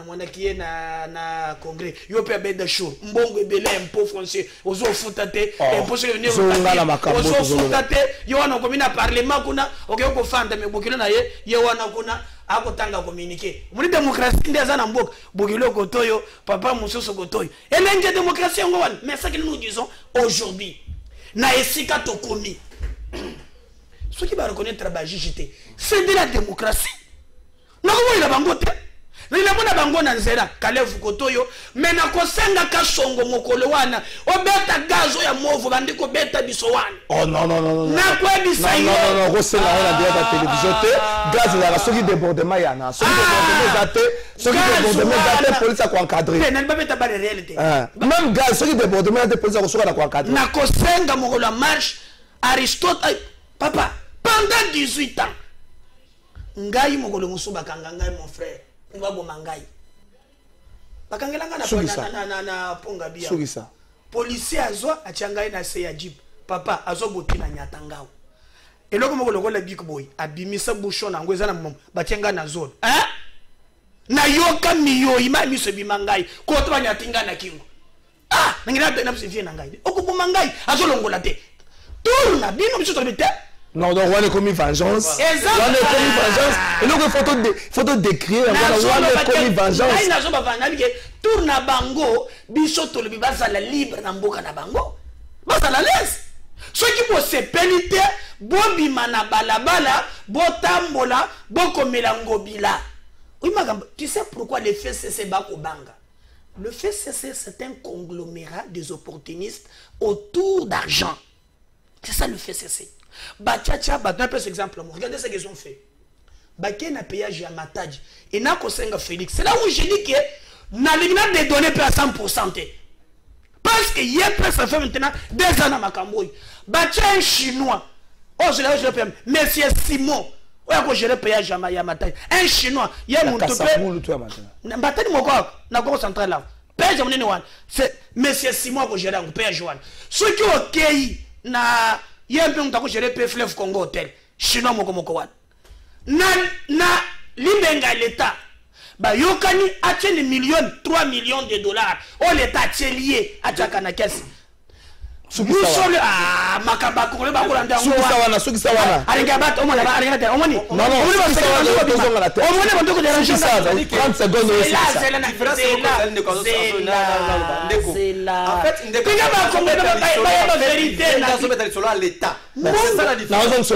Speaker 4: mwana kiye na congrès yo pe beda show mbongo ebele impôt français ozo futate impôt sur le venir ozo futate yo wana ko mina parlement kuna oke ko fanda me bokilo na ye wana kuna akotanga communiquer muri démocratie ndeza na mboka bokilo kotoyo papa musoso kotoyo elenge démocratie ngo wana mais ça que nous disons aujourd'hui na esika tokomi ceux qui va reconnaître ba JJT c'est de la démocratie na ko ila bangote Nilemona bango na nzera Kalevu kotoyo mena kosenga kasongo mokolo wana obeta gazo ya movu bandiko beta biso wana.
Speaker 2: Oh non.
Speaker 4: Na kwa bisa yo.
Speaker 2: Non, Rossella on a dit à la télévision te gaz la soki débordement yana. Soki débordement date police a encadrer.
Speaker 4: Mais n'a pas beta ba réalité.
Speaker 2: Même gaz soki débordement de police a soka kwa encadrer.
Speaker 4: Na kosenga mokolo marche Aristote papa pendant 18 ans. Ngai mokolo musuba kanga ngai mon frère. Ngabo mangai bakangelanga na ponga bia
Speaker 2: sugisa
Speaker 4: policier azo achangai na se ya jeep papa azo botina nyata ngao eloko moko lokola big boy abimisa bouchon na ngweza na mom bachenga na zone na yoka miyo ima miso bimangai ko to banyatinga na kingo nangina be na msifie na ngai okubuma ngai azo longola te tourna bino biso to bete.
Speaker 2: Non, donc on est commis vengeance. On est commis vengeance. Et donc photo décrire. On est commis vengeance.
Speaker 4: Il n'a pas tourne à bango, bisoto le bibasa la libre na mboka na bango. Basa la laisse. Ceux qui vont se péniter, bombi mana balabala, botambola, boko melangobila. Oui, tu sais pourquoi le FCC bako banga? Le FCC c'est un conglomérat des opportunistes autour d'argent. C'est ça le FCC. Bachacha, un peu cet exemple. Regardez ce qu'ils ont fait. Baké n'a payé à Matadji. Et n'a qu'au Félix. C'est là où je dis que n'a des données à 100%. Parce que hier, ça fait maintenant 2 ans à Makamboui. Bacha un Chinois. Oh, je l'ai payé. Monsieur Simon. Ouais, quand je l'ai payé à Matadji. Un Chinois. Il y a mon topé. Batani Moko. N'a pas central là. Père Jamone Noan. C'est Monsieur Simon que je l'ai payé à Joanne. Ceux qui ont accueilli na. Il y a un peu de gérer PFLF Congo Hotel. Chinois moko na libenga l'État. Ba yokani a 3 millions de dollars. Oh l'État est lié à Tchakana Kess. Musole makamba ko le ba ko landa ngo
Speaker 2: suki sawana
Speaker 4: alinga bat o mona ba alinga te o moni
Speaker 2: non o moni ba to ko déranger ça 30 secondes
Speaker 3: en fait ndeko ba ko ba vérité na so mettre sur l'état c'est ça la différence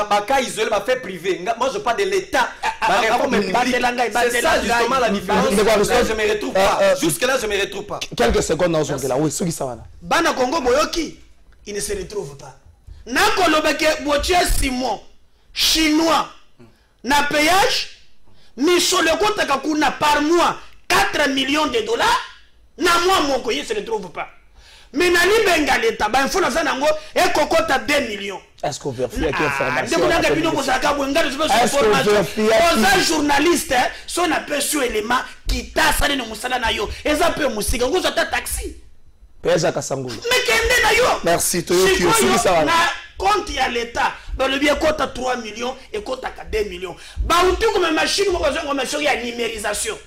Speaker 3: ba ka isolé ba fait privé moi je parle de l'état ba réforme publique c'est ça justement la différence je me retrouve pas jusque là je me retrouve pas
Speaker 2: quelques secondes dans là oui suki sawana
Speaker 4: Bana Congo Boyoki, il ne se retrouve pas. nakolobake botie Simon chinois na payage misolo kotaka kuna par mois 4 millions de dollars na mois moko il se retrouve pas mais na libenga l'État ba info na zanango e kokota 2 millions.
Speaker 2: Est-ce qu'on vérifie avec information?
Speaker 4: Est-ce qu'on vérifie journaliste son aperçu élément qui t'a salé no musala na yo eza pe musika ngozo ta taxi
Speaker 2: pesa kasangulu
Speaker 4: mais kende na yo
Speaker 2: merci to yo ki osuli ça
Speaker 4: na compte ya l'État ba le bien kota 3 millions et kota 2 millions ba utu comme machine mo besoin comme machine ya numérisation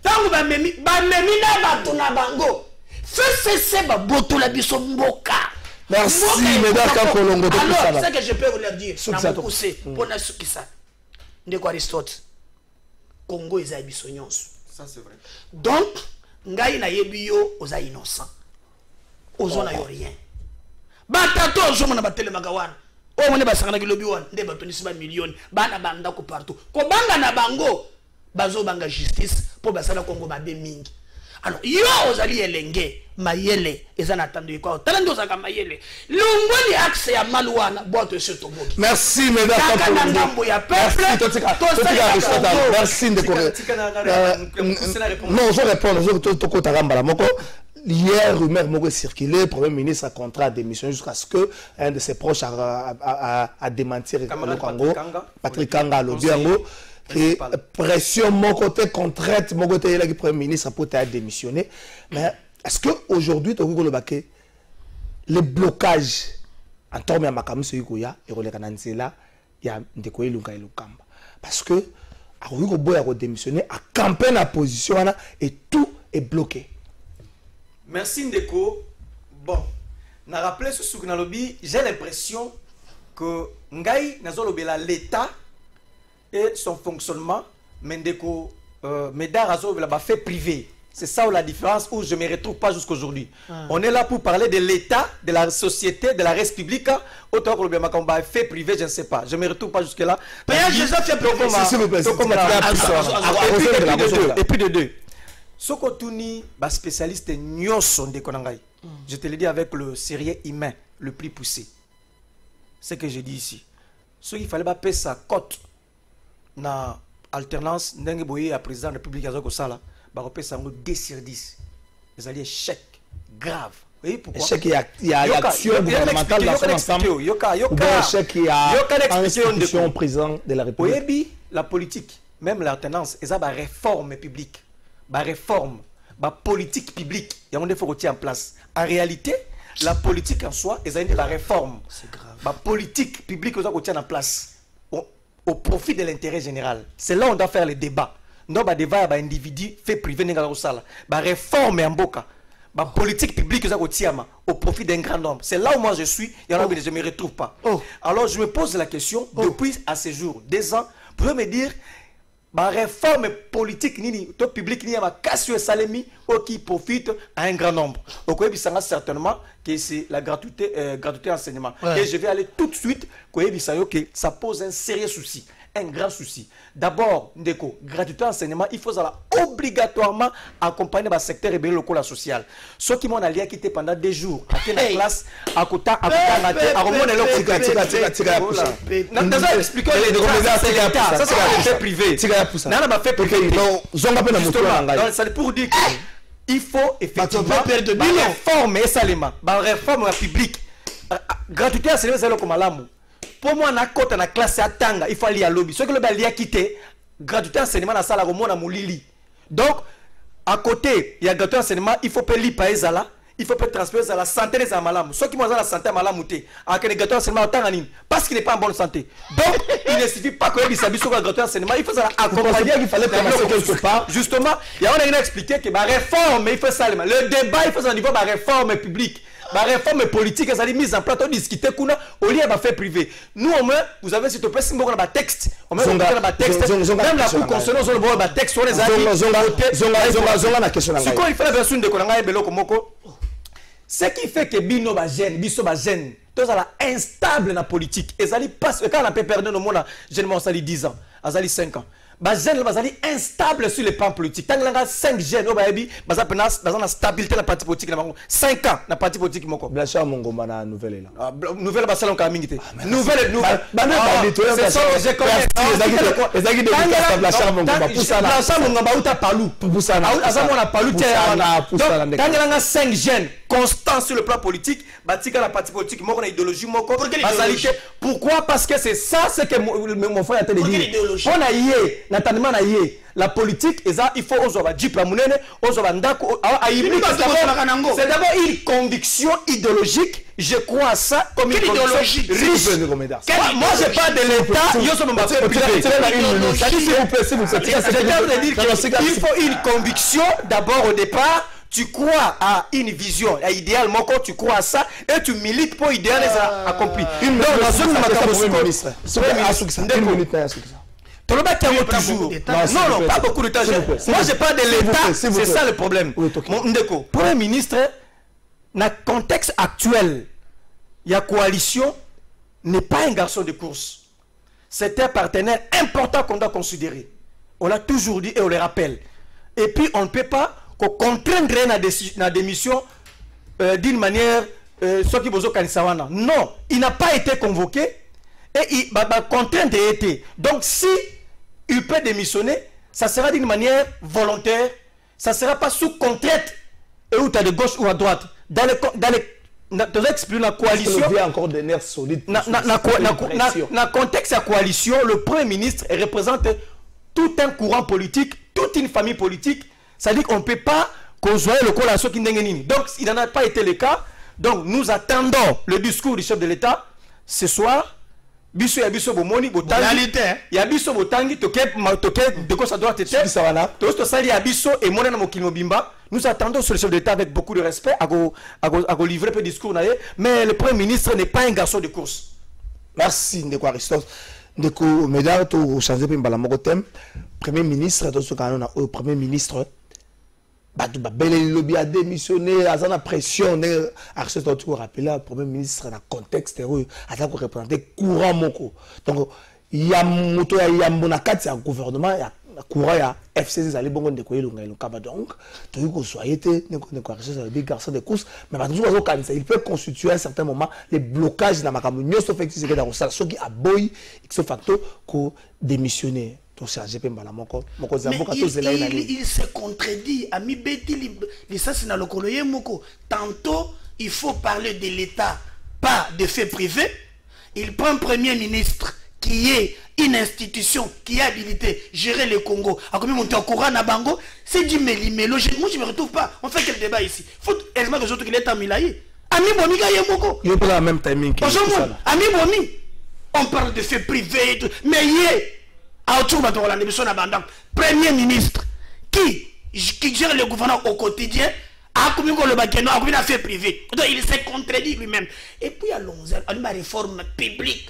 Speaker 4: tango ba memi na ba tuna bango c'est ba boto la biso mboka.
Speaker 2: Merci, mesdames,
Speaker 4: alors, c'est que je peux vous le dire. Pour la ça. De quoi Aristote. Congo est à Bissonyons.
Speaker 3: Ça, c'est vrai.
Speaker 4: Donc, ngai na yebio aux innocents. Aux on a rien. Batato, je m'en abattais le magawan. Oh, on est basana ki lobi wan. Nde batonisi ba millions. Bana banda ko partout. Ko banga na bango. Bazo banga justice. Pour basana Congo mabe mingi. Alors, yo ozali elenge mayele ezana attendu quoi talendo zaka mayele longoli accès ya malouana boîte sur toboki.
Speaker 2: Merci mesdames pour
Speaker 4: ya peuple.
Speaker 2: Merci de non, je réponds to kota gambala moko. Hier, rumeur moko circulé, Premier ministre a contrat à démission jusqu'à ce que un de ses proches a démentir le Congo, Patrick Kanga Lobiango. Et pression mon côté contrainte mon côté là qui Premier ministre pour démissionner. Mais est-ce que aujourd'hui tu le baquet le blocage en termes de makamu sur Ikoya et relais kananzela ya ndekoye lunga ilukamba parce que a Rugo boya ko démissionner à camper la position et tout est bloqué.
Speaker 3: Merci Ndeko. Bon, na rappelé ce souk na lobby, j'ai l'impression que ngai nazolobela l'État et son fonctionnement, Mendeko, Médard Azo l'a fait privé. C'est ça où la différence, où je ne me retrouve pas jusqu'aujourd'hui. On est là pour parler de l'État, de la société, de la République. Autant que le combat fait privé, je ne sais pas. Je ne me retrouve pas jusque-là. Et puis de deux. Ce qu'on tourne, spécialiste Nyonson de Konangai. Je te le dis avec le sérieux humain le plus poussé. C'est ce que je dis ici. Ce qu'il fallait pas payer sa cote. Na alternance ndenge boye à président de la République azoko sala ba repé sango 10 sur 10 les alliés échec grave. Oui, pourquoi
Speaker 2: échec il y a action gouvernementale dans son ensemble yoka échec il y a institution président de la République.
Speaker 3: Oui, la politique même l'alternance et ça ba réforme publique ba réforme ba politique publique il y a on faut retirer en place en réalité la politique en soi et ça la réforme c'est grave ba politique publique on doit en place au profit de l'intérêt général. C'est là où on doit faire le débat. Non, bah débat, bah individu fait privé n'est pas ça. Bah réforme en boca. Bah politique publique au profit d'un grand nombre. C'est là où moi je suis. Et alors je ne me retrouve pas. Alors je me pose la question depuis à ce jour, 2 ans, pour me dire, bah réforme politique ni to public ni ma cassio salemi qui profite à un grand nombre. Donc il sera certainement que c'est la gratuité enseignement. Et je vais aller tout de suite que ça pose un sérieux souci, un grand souci. D'abord, Ndeko, gratuité enseignement, il faut obligatoirement accompagner le secteur et local social. Ceux qui m'ont allié quitter pendant 2 jours, à la classe, à côté, à remonter ça c'est privé. C'est pour dire qu'il faut effectivement réformer Salema, réforme publique. Gratuité enseignement, c'est comme l'amour. Pour moi, na côté na classe à Tanga, il faut aller à lobby. Ce que le bali a quitté, gratuité enseignement na sala romona moulili. Donc, à côté, il y a gratuité enseignement, il faut payer l'IPAEZALA, il faut payer transférer à la santé des amalam. Ceux qui ont la santé amalam, avec les gratuité enseignement en parce qu'il n'est pas en bonne santé. Donc, il ne suffit pas que les sabi sur la gratuité enseignement, il faut accompagner, il fallait commencer quelque part. Justement, il y a on a expliqué que la réforme, il faut ça. Le débat, il faut au niveau de la réforme publique. La réforme politique, elle est mise en place, on discute, au lieu de faire privé. Nous, au moins, vous avez, s'il te plaît, si vous avez un texte, on met un texte, même la Cour constitutionnelle, on a un texte, on les a ce qu'il fait la version de Konanga et Belo Komoko, ce qui fait que Bino va gêne, Bisso va gêne, tout ça est instable dans la politique. Et ça passe, quand on a perdu le monde, je ne m'en 10 ans, à 5 ans. Bazène bazali instable sur le plan politique. Tant que 5 jeunes au bayebi bazana stabilité la parti politique 5 ans la parti politique moko.
Speaker 2: Blanchard Mongoma na nouvelle là.
Speaker 3: Nouvelle basalon ka mingité. Nouvelle
Speaker 2: c'est ça j'ai commencé. Ezaki de Blanchard Mongoma pour ça là.
Speaker 3: Blanchard Mongoma uta palou pour ça là. Azamo na palou tiens. Donc quand il y a 5 jeunes constants sur le plan politique, batika la parti politique moko na idéologie moko. Pourquoi? Parce que c'est ça ce que mon frère a te dit. On a yé Nathalie na yé la politique il faut ozoba diplôme munene ozoba ndako c'est d'abord une conviction idéologique. Je crois à ça comme une conviction riche. Moi j'ai pas de l'état yo so mba il faut une conviction d'abord au départ. Tu crois à une vision, à idéal, tu crois à ça et tu milites pour idéal accompli. Une minute. Non, pas beaucoup de temps. Moi, j'ai pas de l'État. C'est ça le problème. Ndeko, Premier ministre, dans le contexte actuel, il y a coalition, n'est pas un garçon de course. C'est un partenaire important qu'on doit considérer. On l'a toujours dit et on le rappelle. Et puis, on ne peut pas contraindre la démission d'une manière non, il n'a pas été convoqué et il va contraindre été. Donc si il peut démissionner, ça sera d'une manière volontaire, ça ne sera pas sous contrainte et où tu as de gauche ou à droite. Dans la coalition,
Speaker 2: encore des nerfs solides.
Speaker 3: Dans le contexte de la coalition, le Premier ministre représente tout un courant politique, toute une famille politique. Ça dit qu'on ne peut pas causer le coalition qui n'est pas. Donc, il n'en a pas été le cas. Donc, nous attendons le discours du chef de l'État ce soir. Biso ya biso bomoni botangi. Ya biso botangi toke de quoi ça doit être. To sali ya biso et mona na mokili mobimba. Nous attendons sur le chef de l'État avec beaucoup de respect à go livrer peu discours naé, mais le Premier ministre n'est pas un garçon de course.
Speaker 2: Merci Ndeko Aristote. Ndeko Medar to changer pe mbala moko thème. Premier ministre to so kanona au Premier ministre le lobby a démissionné, à la pression. Aristote a rappelé le Premier ministre dans le contexte heureux, à la représenter courant moko. Donc, il y a un gouvernement, il y a courant, il y a FCC, il y a bon de quoi il y a donc, tu veux que soit été, des garçons de course, mais il peut constituer à un certain moment les blocages dans ma commune, sauf que c'est dans ce qui a boy, ce facteur qu'on démissionné.
Speaker 4: Mais il se contredit. Ami Betty, tantôt, il faut parler de l'État, pas de faits privés. Il prend un Premier ministre qui est une institution qui est habilitée à gérer le Congo. À combien monter au courant à Bango, c'est du méli-mélo. Moi, je ne me retrouve pas. On fait quel débat ici? Faut heureusement que les autres qui est en Milaï. Ami Bomi, il y a beaucoup.
Speaker 2: Il y a pas la même timing.
Speaker 4: Ami Bomi, on parle de faits privés, mais il y a Premier ministre qui gère le gouvernement au quotidien a commis le affaire privée. Donc il s'est contredit lui-même. Et puis à l'onzième, à la réforme publique,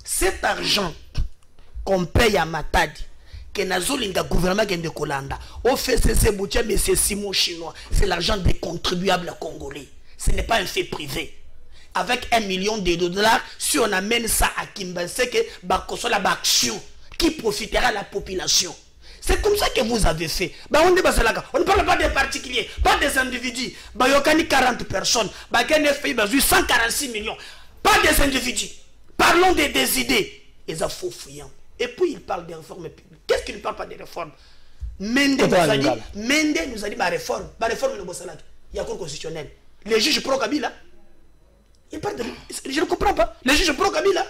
Speaker 4: cet argent qu'on paye à Matadi, que le gouvernement de Kolanda, au fait c'est Boutia, mais c'est Simon chinois, c'est l'argent des contribuables congolais. Ce n'est pas un fait privé. Avec $1 million, si on amène ça à Kimbaseke, l'action qui profitera à la population. C'est comme ça que vous avez fait. On ne parle pas des particuliers, pas des individus. Il y a 40 personnes, il y a 146 millions. Pas des individus. Parlons des idées. Ils ont faux fouillant. Et puis il parle des réformes publiques. Qu'est-ce qu'il ne parle pas des réformes? Mende nous a dit ma réforme. Ma réforme de Bossalak. Il y a un constitutionnel. Les juges pro-Kabila. Il parle de... Je ne comprends pas. Les juges pro-Kabila.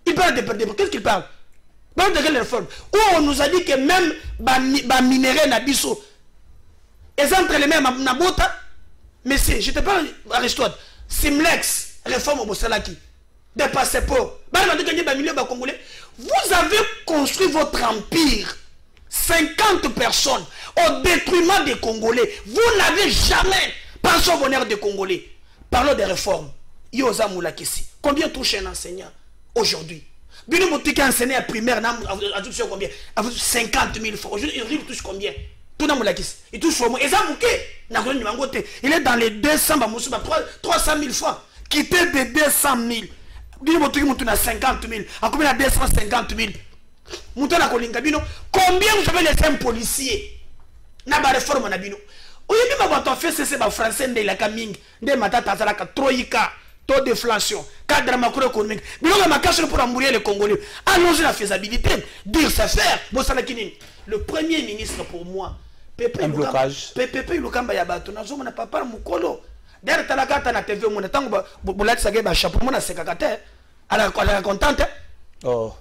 Speaker 4: Il parle de... Qu'est-ce qu'il parle? Il parle de quelle réforme? Où on nous a dit que même les minéraux n'abisso. Et entre les mêmes Nabota. Mais c'est... Je te parle Aristote. Simlex. Réforme au Bossalaki. Des passeports. Vous avez construit votre empire. 50 personnes. Au détriment des Congolais. Vous n'avez jamais pensé au bonheur des Congolais. Parlons des réformes. Yosa Moulakisi. Combien touche un enseignant aujourd'hui? Bino Moutika enseignant à primaire, combien? 50 000 francs. Aujourd'hui, il touche combien? Tout dans Moulakisi. Il touche au moins. Il est dans les 200 300 000 francs. Quitter des 200 000 bino botuki mutu na 50 000 akomi na 250 000 mutu na kolinga bino combien vous avez laissé un policier na ba réforme na bino oyebi bato a fait cesse ba français nde ilaka mingi nde matata azalaka troïka taux d'inflation cadre macroéconomique biloko makasi pour embrouiller les Congolais. Allons-y la faisabilité dire c'est faire bosala kinini le premier ministre pour moi Pepe blocage Pepe Lukamba ya bato nazo na papa mukolo der talaka na TV mon tango bolati sage ba chapeau mon sekaka te ala contente oh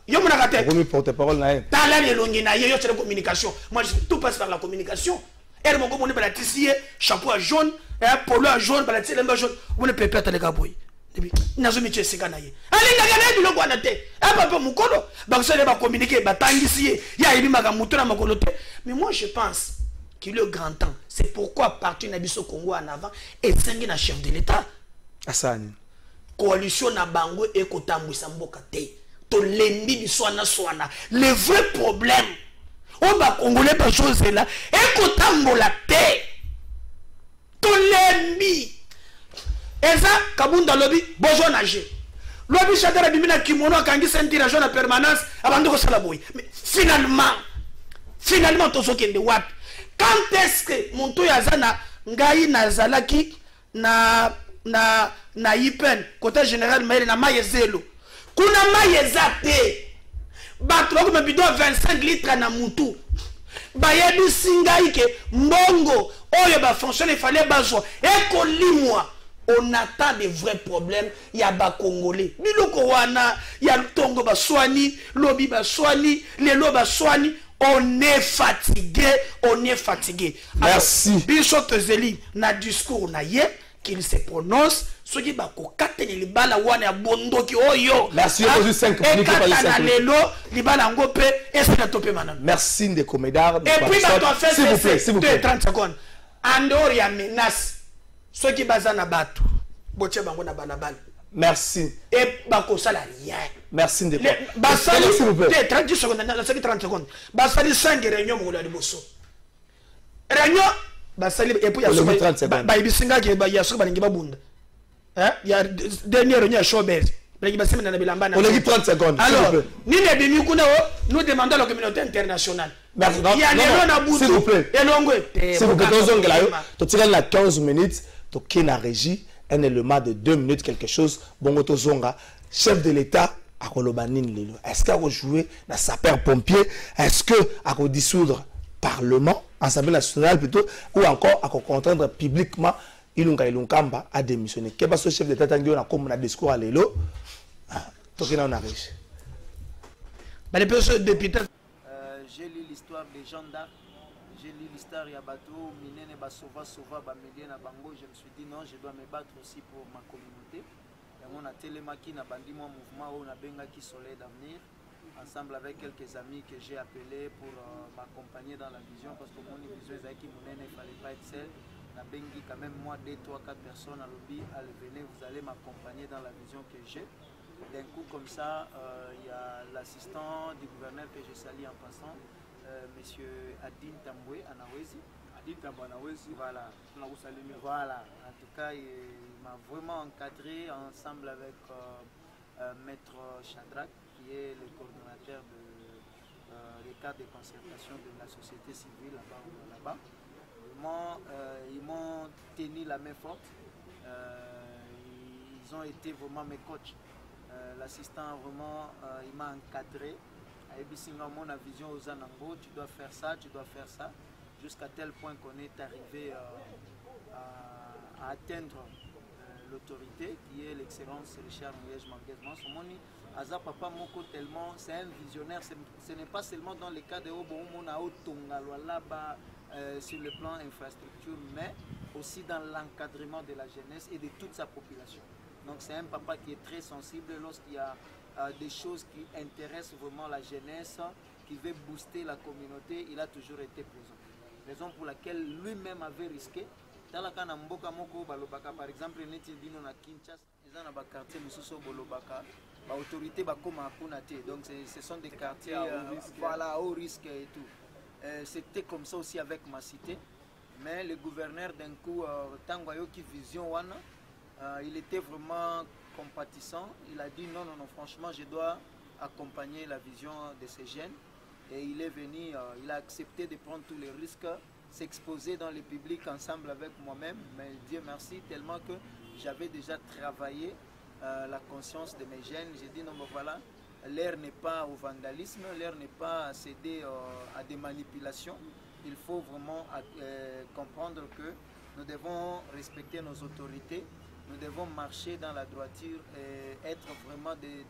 Speaker 4: yo mon akate ko mi porte parole na tala le longi na yo sur la communication moi tout passe par la communication elle mon ko ba tisier chapeau jaune et polo jaune ba tisier lemba jaune on Pepe talaka boy depuis nazo mi tshesika na ye alinga kana biloko na te papa mukolo ba so ba communiquer ba tangisi ya ibimaka mutu na makolo te. Mais moi je pense qu'il est le grand temps. C'est pourquoi partir Nabiso Congo en avant et cinq na chef de l'État. Asani. Coalition na bango et kotambu samboka te. To lembi biswana swana. Le vrai problème. On va congolais pas chose là et kotambu la te. To lembi. Et ça kabunda lobby bojo nager. Lobby chadera bimina kimono kangi sentira jaune en permanence abandoko sala boy. Mais finalement to sokende wat. Quand est-ce que mon toy azana ngai nazalaki na ipen côté général maire na mayezelo kuna mayezate bato ko bido 25 litres na mutu bayebi singai ke mbongo oyo ba fonctionner il fallait bazo ekolimwa. On attend des vrais problèmes. Il y a des Congolais. Biloko wana, il y a le Tongo baswani, lobby baswani, les lobby baswani. On est fatigué, on est fatigué.
Speaker 2: Merci.
Speaker 4: Bishop Zeli, na discours na ye, qu'il se prononce, ce qui va kokatene li bala wana bondo ki oyo.
Speaker 2: Merci, il y a 5 minutes. Merci de Comédard.
Speaker 4: Et puis, s'il vous plaît, 30 secondes. Andor ya menace. Ceux qui basent na batu, boche bango na balabala.
Speaker 2: Merci.
Speaker 4: Et bako sala rien.
Speaker 2: Merci de
Speaker 4: basali s'il vous plaît. 30 secondes, 30 secondes. Basali 5 réunions mo la liboso. Réunion basali et puis il y a 30 secondes. Ba ibisinga ke ba ya so balingi babunda. Hein? Il y a dernière réunion à Showbiz. On a 30 secondes. Alors, nous demandons à la communauté internationale.
Speaker 2: Merci. S'il vous plaît. S'il vous plaît, tu as 15 minutes. Tu as la régie. Un élément de 2 minutes, quelque chose. Bongo Tozonga, chef de l'État, à Kolobanine Lelo. Est-ce qu'il a joué dans sapeur-pompier? Est-ce qu'il a dissoudre Parlement, Assemblée nationale plutôt, ou encore à contraindre publiquement Ilunga Ilunkamba à démissionner? Qu'est-ce que ce chef d'État a dit comme un discours à Lelo? J'ai
Speaker 6: lu l'histoire des gens d'art, j'ai lu l'histoire de Yabato, Minene Basova, Bamedien Bango. Je me suis dit non, je dois me battre aussi pour ma communauté. Et on a télémaki na bandi mon mouvement, on a bengaki Soleil d'avenir, ensemble avec quelques amis que j'ai appelés pour m'accompagner dans la vision, parce que mon vision est qu'il ne fallait pas être seul. Na bengi quand même moi 2, 3, 4 personnes à lobby, allez venez, vous allez m'accompagner dans la vision que j'ai. D'un coup comme ça, il y a l'assistant du gouverneur que je salue en passant, monsieur Adin Tamboué Anawezi. Adin Tamboué Anawezi. Voilà. Voilà. En tout cas, il m'a vraiment encadré ensemble avec maître Chadrak, qui est le coordonnateur des cadres de concertation de la société civile là-bas. Ils m'ont tenu la main forte. Ils ont été vraiment mes coachs. L'assistant vraiment il m'a encadré. Mon vision aux Anango, tu dois faire ça, jusqu'à tel point qu'on est arrivé à atteindre l'autorité qui est l'excellence Richard Mouyej Manguezman. Aza Papa Moko tellement, c'est un visionnaire, ce n'est pas seulement dans le cas de sur le plan infrastructure, mais aussi dans l'encadrement de la jeunesse et de toute sa population. Donc c'est un papa qui est très sensible lorsqu'il y a des choses qui intéressent vraiment la jeunesse, qui veut booster la communauté, il a toujours été présent. Raison pour laquelle lui-même avait risqué. Dans la Kanamboka Moko Balobaka, par exemple, il y a Kinshasa, dans le quartier Mususo Bolobaka, l'autorité Bakoma Akunate. Donc ce sont des quartiers voilà, haut risque et tout. C'était comme ça aussi avec ma cité. Mais le gouverneur d'un coup, Tangoyo qui vision Wana, il était vraiment compatissant, il a dit non, non, non, franchement, je dois accompagner la vision de ces jeunes. Et il est venu, il a accepté de prendre tous les risques, s'exposer dans le public ensemble avec moi-même. Mais Dieu merci, tellement que j'avais déjà travaillé la conscience de mes jeunes. J'ai dit non, mais voilà, l'ère n'est pas au vandalisme, l'ère n'est pas à céder à des manipulations. Il faut vraiment comprendre que nous devons respecter nos autorités, nous devons marcher dans la droiture et être vraiment des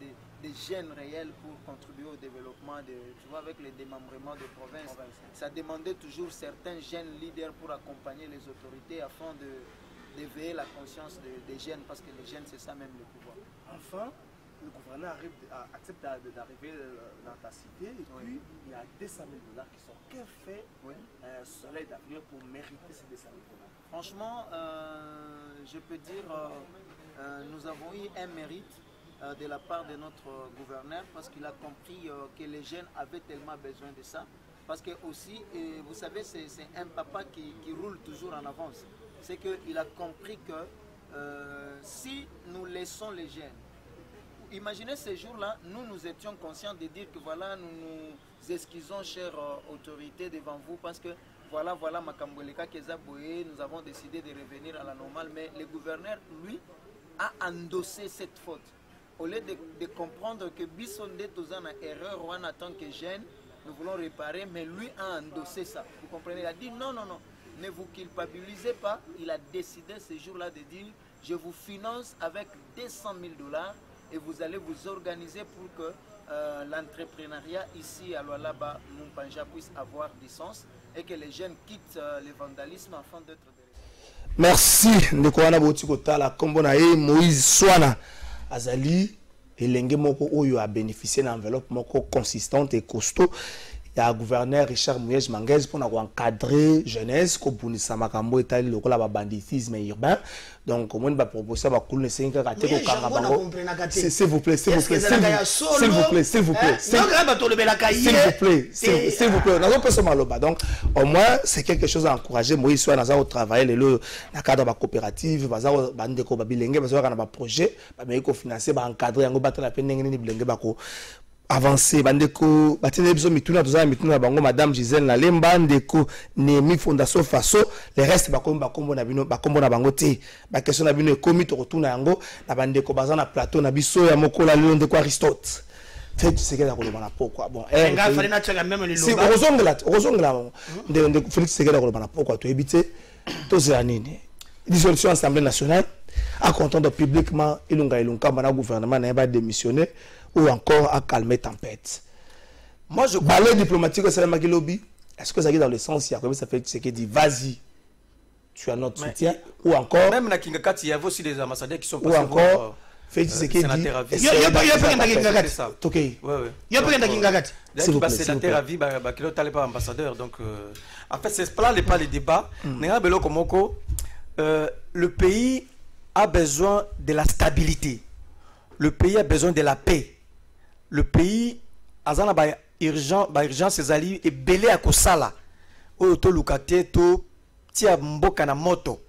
Speaker 6: jeunes réels pour contribuer au développement, tu vois, avec le démembrement des provinces. Ça demandait toujours certains jeunes leaders pour accompagner les autorités afin d'éveiller la conscience des jeunes, parce que les jeunes, c'est ça même le pouvoir.
Speaker 2: Enfin, le gouverneur accepte d'arriver dans ta cité, et puis il y a 200 000 $ qui sont. Que fait Soleil d'avenir pour mériter ces 200 000 $?
Speaker 6: Franchement, je peux dire, nous avons eu un mérite de la part de notre gouverneur, parce qu'il a compris que les jeunes avaient tellement besoin de ça. Parce que aussi, vous savez, c'est un papa qui roule toujours en avance. C'est qu'il a compris que si nous laissons les jeunes, imaginez ces jours-là, nous étions conscients de dire que voilà, nous nous excusons, chères autorités, devant vous, parce que voilà, Makamboleka Kezaboué, nous avons décidé de revenir à la normale, mais le gouverneur, lui, a endossé cette faute. Au lieu de comprendre que Bissonde Tozana erreur, ou en tant que jeune, nous voulons réparer, mais lui a endossé ça. Vous comprenez? Il a dit non, non, non, ne vous culpabilisez pas. Il a décidé ce jour-là de dire, je vous finance avec 200 000 $ et vous allez vous organiser pour que l'entrepreneuriat ici à Lualaba, Mumpanja, puisse avoir du sens et que les jeunes quittent le vandalisme afin d'être...
Speaker 2: Merci. Ndekwana Botikota, la Kombonae, Moïse Swana, Azali, et Lenge Moko Oyo a bénéficié d'une enveloppe Moko consistante et costaud. Il y a le gouverneur Richard Mouyej Manguez pour encadrer jeunesse, comme pour nous Samakambo et le banditisme urbain. Donc, on va proposer à Bakoul 5 raté au Karabango. S'il vous plaît, s'il vous plaît, s'il vous plaît, s'il vous plaît, s'il vous plaît, donc, au moins, c'est quelque chose à encourager. Moi, il soit dans un travail, le cadre de la coopérative, bandeko babilenge, parce qu'on a un projet, mais il faut financer, encadrer, on va battre la peine, avancer bandeko batene biso mituna tozala mituna bango madame Gisèle Nalemba ndeko Nemi Fondation Faso les restes bakombo na bino bakombo na bango te ba question na bino ekomi to retourna yango na bandeko baza na plateau na biso ya mokola lelo ndeko Aristote fait tu sais que la koloma na pourquoi bon
Speaker 4: nga fali na tshaka même le
Speaker 2: si rozongela ndeko Félix Sekela koloma na pourquoi to ebité to zela nini dissolution Assemblée nationale à contendre publiquement ilunga na gouvernement na ba démissionner ou encore à calmer tempête. Moi je balai diplomatique au Salam Lobby. Est-ce que ça va dans le sens il y a ça fait ce qui dit vas-y tu as notre soutien ou encore
Speaker 3: même na Kingakati il y a aussi des ambassadeurs qui sont
Speaker 2: passés ou encore fait ce qui dit
Speaker 4: il y a pas Kingakati
Speaker 3: OK ouais
Speaker 4: il y a pas Kingakati
Speaker 3: s'il vous plaît sénateur à vie ba kilo talé pas ambassadeur donc en fait c'est pas les débats n'a belo komoko le pays a besoin de la stabilité. Le pays a besoin de la paix. Le pays a urgence ses alliés et belé à Kosala. Oto lukate to tia mboka na moto.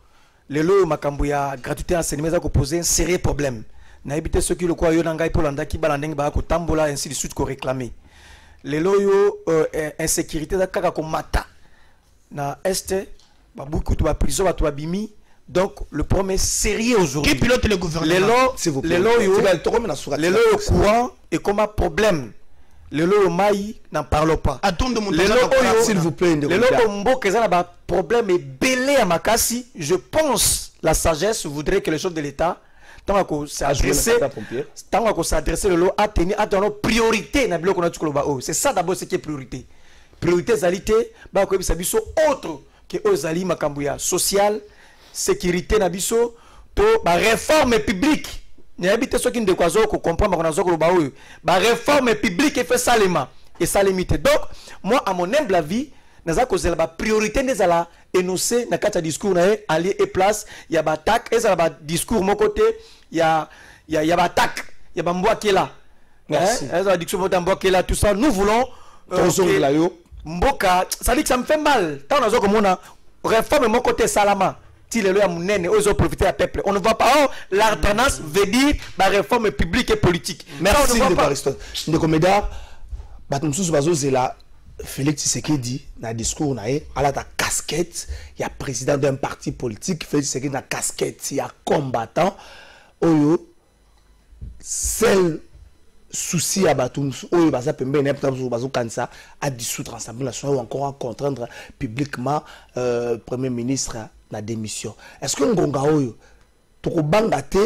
Speaker 3: Lelo makambuya gratuité enseignement za ko poser un sérieux problème. Na éviter ceux qui le croient yo ngai polanda ki balandeng ba ko tambola ainsi de suite ko réclamer. Lelo yo insécurité za kaka ko mata. Na este ba beaucoup to ba prison ba to ba bimi. Donc, le problème est sérieux aujourd'hui.
Speaker 4: Qui pilote le gouvernement?
Speaker 3: Les lois courant et comme un problème. Les lois maï n'en parlent pas.
Speaker 4: Les lois,
Speaker 3: s'il vous plaît, les lois problème est belé à Makassi. Je pense la sagesse voudrait que les choses de l'État, tant qu'on s'adresse, le lot a tenu à donner priorité. C'est ça d'abord ce qui est priorité. Priorité zalité, bah quoi ça biso autre que aux ali Makambouya social. Sécurité nabiso to ba réforme publique n'a habité ceux qui ne décoisent ko comprendre qu'on a zo ko ba oui ba réforme publique fait ça et ça limité donc moi à mon humble avis naza ko zela ba priorité des ala énoncé na kata discours na allié et place il y a ba attaque et ça ba discours mon côté il y a ba attaque il y a ba mboa qui est là merci ça discours mboa qui est là tout ça nous voulons mboka ça dit que ça me fait mal tant nazo ko mona réforme mon côté salama tilelo ya munene ils ont profité à peuple. On ne voit pas. Oh, l'alternance veut dire la réforme publique et politique.
Speaker 2: Merci de Aristote. Ndeko Médard, batumsusu bazozela Félix Tshisekedi na discours nae ala ta casquette, il y a président d'un parti politique, Félix Tshisekedi na casquette, il y a combattant oyo seul souci à batumsu oyo baza pembe na bazo kanisa à dissoudre l'Assemblée nationale ou encore à contraindre publiquement premier ministre na démission. Est-ce que ngonga oyo to banga te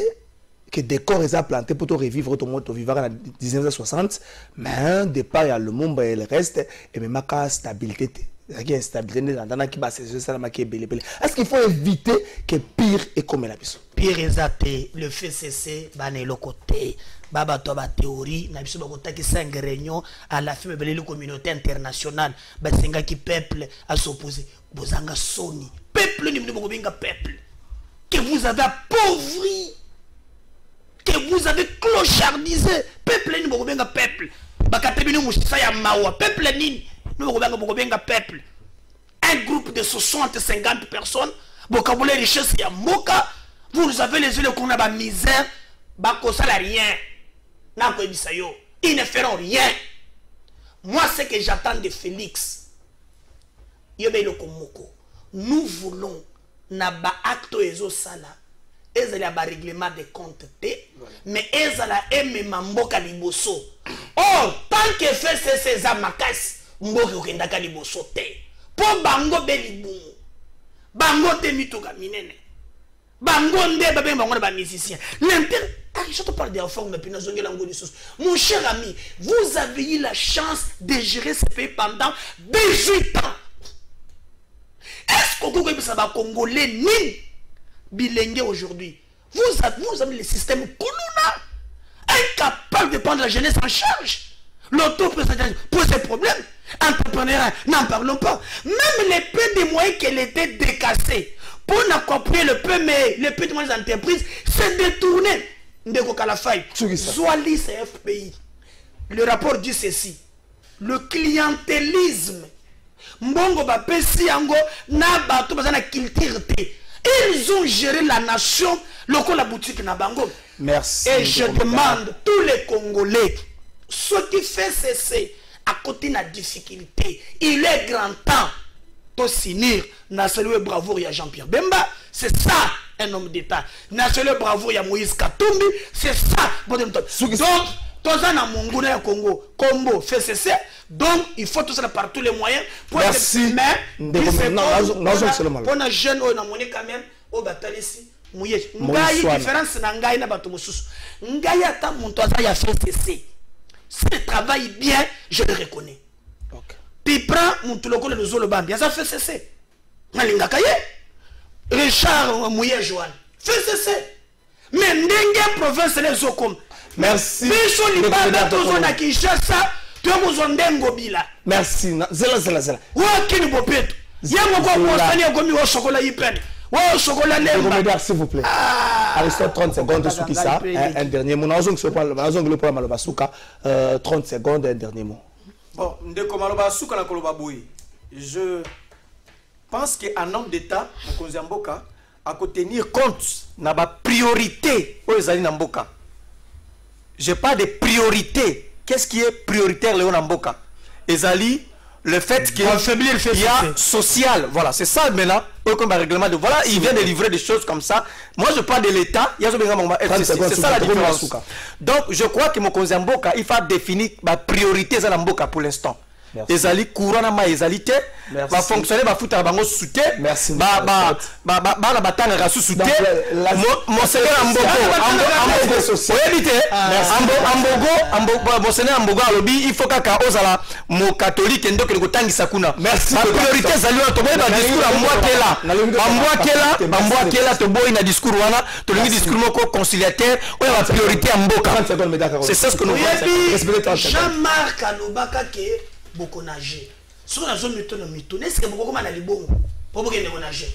Speaker 2: que décor est planté pour te revivre tout le monde vivre en 1960 mais départ il y a le monde et le reste et même la stabilité qui est stabilité dans qui base ça la qui est belle. Est-ce qu'il faut éviter que pire est comme la biso
Speaker 4: pire exact le fait cesser bané le côté baba to ba théorie na biso ba kota ki 5 réunions à la fin de la communauté internationale ba senga qui peuple à s'opposer bozanga soni peuple ni mbo binga peuple que vous avez appauvri, que vous avez clochardisé peuple ni mbo binga peuple bakatebino musisa ya mawa peuple nini peuple. Un groupe de 60-50 personnes, vocabulaire richesse ya moka, vous avez les yeux qu'on a la misère, bako rien. Ils ne feront rien. Moi, ce que j'attends de Félix, nous voulons naba acte ezo sala, ezali ba règlement de compte té, mais ezala eme mamboka liboso. Oh, tant que fait ces amakas mboki okendaka liboso te po bango belibumu bango te mituka minene bango nde babe bango ba musicien l'intérêt je te parle des enfants mais puis nazongela ngo lisusu mon cher ami vous avez eu la chance de gérer ce pays pendant 18 ans est-ce que vous ça va congolais ni bilenge aujourd'hui vous avez le système Kuluna incapable de prendre la jeunesse en charge. L'auto-présentation pose des problèmes. Entrepreneur, n'en parlons pas. Même les peu de moyens qu'elle était décassée pour n'accompagner le peu, mais les peu de moyens d'entreprise, c'est détourné. Ndeko Kalafay, Zoali CFPI. Le rapport dit ceci. Le clientélisme. Mbongo ba pesi yango na bato bazana culture te. Ils ont géré la nation, loko la boutique na bango.
Speaker 2: Merci.
Speaker 4: Et je demande tous les Congolais, ce qui fait cesser à côté de la difficulté, il est grand temps de s'unir. Na salué bravoure ya Jean-Pierre Bemba, c'est ça un homme d'État. Na salué bravoure ya Moïse Katumbi, c'est ça. Donc, tous en Mongona ya Congo, Combo fait cesser. Donc, il faut tout ça par tous les moyens. Pour
Speaker 2: merci.
Speaker 4: Pour un jeune, on a monnaie quand même, au bataille ici. Ngai différence na ngai na bato mosusu ngai ata muntu aza ya fait cesser s'il travaille bien je le reconnais puis prend muntu lokolo le zolo bambi aza fait cesser malinga kaye Richard Mouye Joan fait cesser mais ndenge province les zokom
Speaker 2: merci
Speaker 4: biso libanda tozo na Kinshasa to muzondengo bila
Speaker 2: merci zela
Speaker 4: wakini bopeto yamo kwa mosani ngomi wa chocolat yipen. Oh, chocolat
Speaker 2: Médard, s'il vous plaît. Aristote, 30 secondes, Soukissa, un dernier mot. 30 secondes, un dernier mot.
Speaker 3: Bon, je pense qu'un homme d'État, Mboka, a tenir compte de la priorité aux Zali Namboka. Je parle de priorité. Qu'est-ce qui est prioritaire, Léon Namboka? Ezali, le fait qu'il y a social, voilà, c'est ça maintenant, comme un règlement de voilà, il vient de livrer des choses comme ça. Moi je parle de l'État, c'est ça la différence. Donc je crois que mon Mboka, il faut définir ma priorité à Mboka pour l'instant. Ezali courant ma ezalité va fonctionner va foutre bango soute
Speaker 2: merci
Speaker 3: ba batanga rasu soute monseigneur Ambogo monseigneur Ambogo alobi il faut kaka ozala mo catholique ndoke kotangisa kuna merci priorité ezali to boy ba discours amboakela to boy na discours wana to lingi discours moko conciliateur o la priorité à Mboka c'est ça ce que nous voulons.
Speaker 4: Jean-Marc Alobaka ke beaucoup nager. Si on a zone mytho, est-ce que beaucoup de libongo pour beaucoup de nager.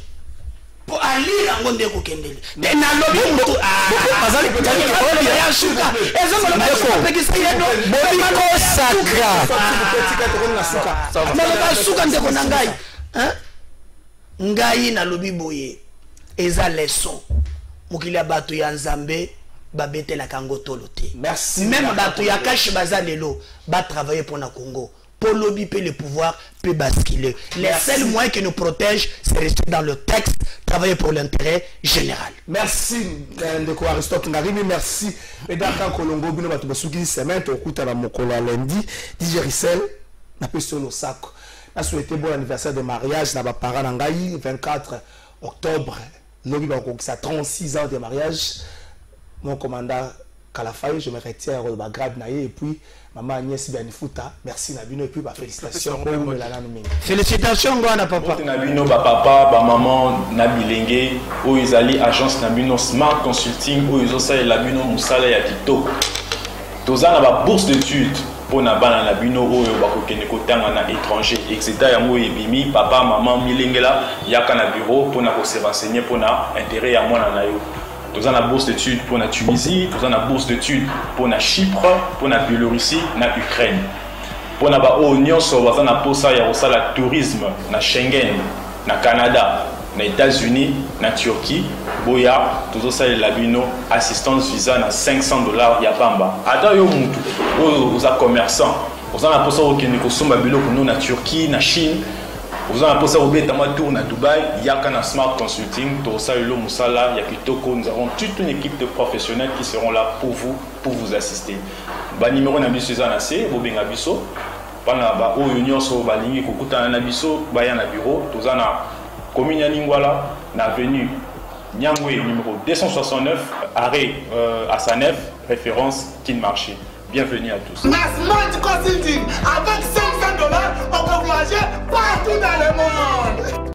Speaker 4: Pour aller en gonde ko kendele. Mais na lobi moto azali ko ya suka. Ezo mo lo pe ki sai no. Boli sacra. Na lo ba suka ndeko na ngai. Hein? Ngai na lobi boye. eza leçon mokili ya bato ya nzambe babetela kango tolote.
Speaker 2: Merci.
Speaker 4: Même bato ya kashi baza lelo ba travailler pour na Congo. Pour lobby peut le pouvoir peut basculer. Les seuls moyens qui nous protègent, c'est rester dans le texte, travailler pour l'intérêt général.
Speaker 2: Merci Ndeko Aristote Ngarimi, merci. Et dans Kolongo bino bato basuki semaine to kuta na mokolo lundi, DJ Rissel na peso no sako. Na souhaité bon anniversaire de mariage na ba parents na ngai 24 octobre. Lobi ba ko 36 ans de mariage. Mon commandant Kalafaye, je me retire au grade naïe et puis maman Agnès Bianifuta, merci Nabino et puis félicitations.
Speaker 4: Félicitations Ngwana papa.
Speaker 1: Nabino papa, maman Nabilenge, où ils allaient agence Nabino Smart Consulting, où ils ont ça Nabino Moussala ya Kitoko. Tozana ba bourse d'études pour Nabana Nabino où ils ont bakokene kotanga na étranger, etc. Yango ebimi papa maman Milengela yaka na bureau pour na se renseigner pour na intérêt ya mwana na yo. Nous avons la bourse d'études pour la Tunisie, nous avons la bourse d'études pour la Chypre, pour la Biélorussie, la Ukraine. Pour la Union, nous avons la tourisme, la Schengen, la Canada, les États-Unis, la Turquie, Boya, nous avons assistance visa na $500 Yapamba. Ada yo mutu, vous êtes commerçants, vous avez la possibilité de la Turquie, la Chine. Vous avez posé au tour à Dubaï, il y a un Smart Consulting, Tosalo Moussala, Yakitoko. Nous avons toute une équipe de professionnels qui seront là pour vous assister. Le numéro Nabiso Zanase, Bobin Abiso, Pana Union sur Balingi, Kukuta Nabiso, Bayan Bureau, Tozana commune Lingwala, l'avenue Nyangwe, numéro 269, arrêt à Sanef, référence Kin Marché. Bienvenue à tous.
Speaker 2: Smart Consulting, avec $500, on peut voyager partout dans le monde.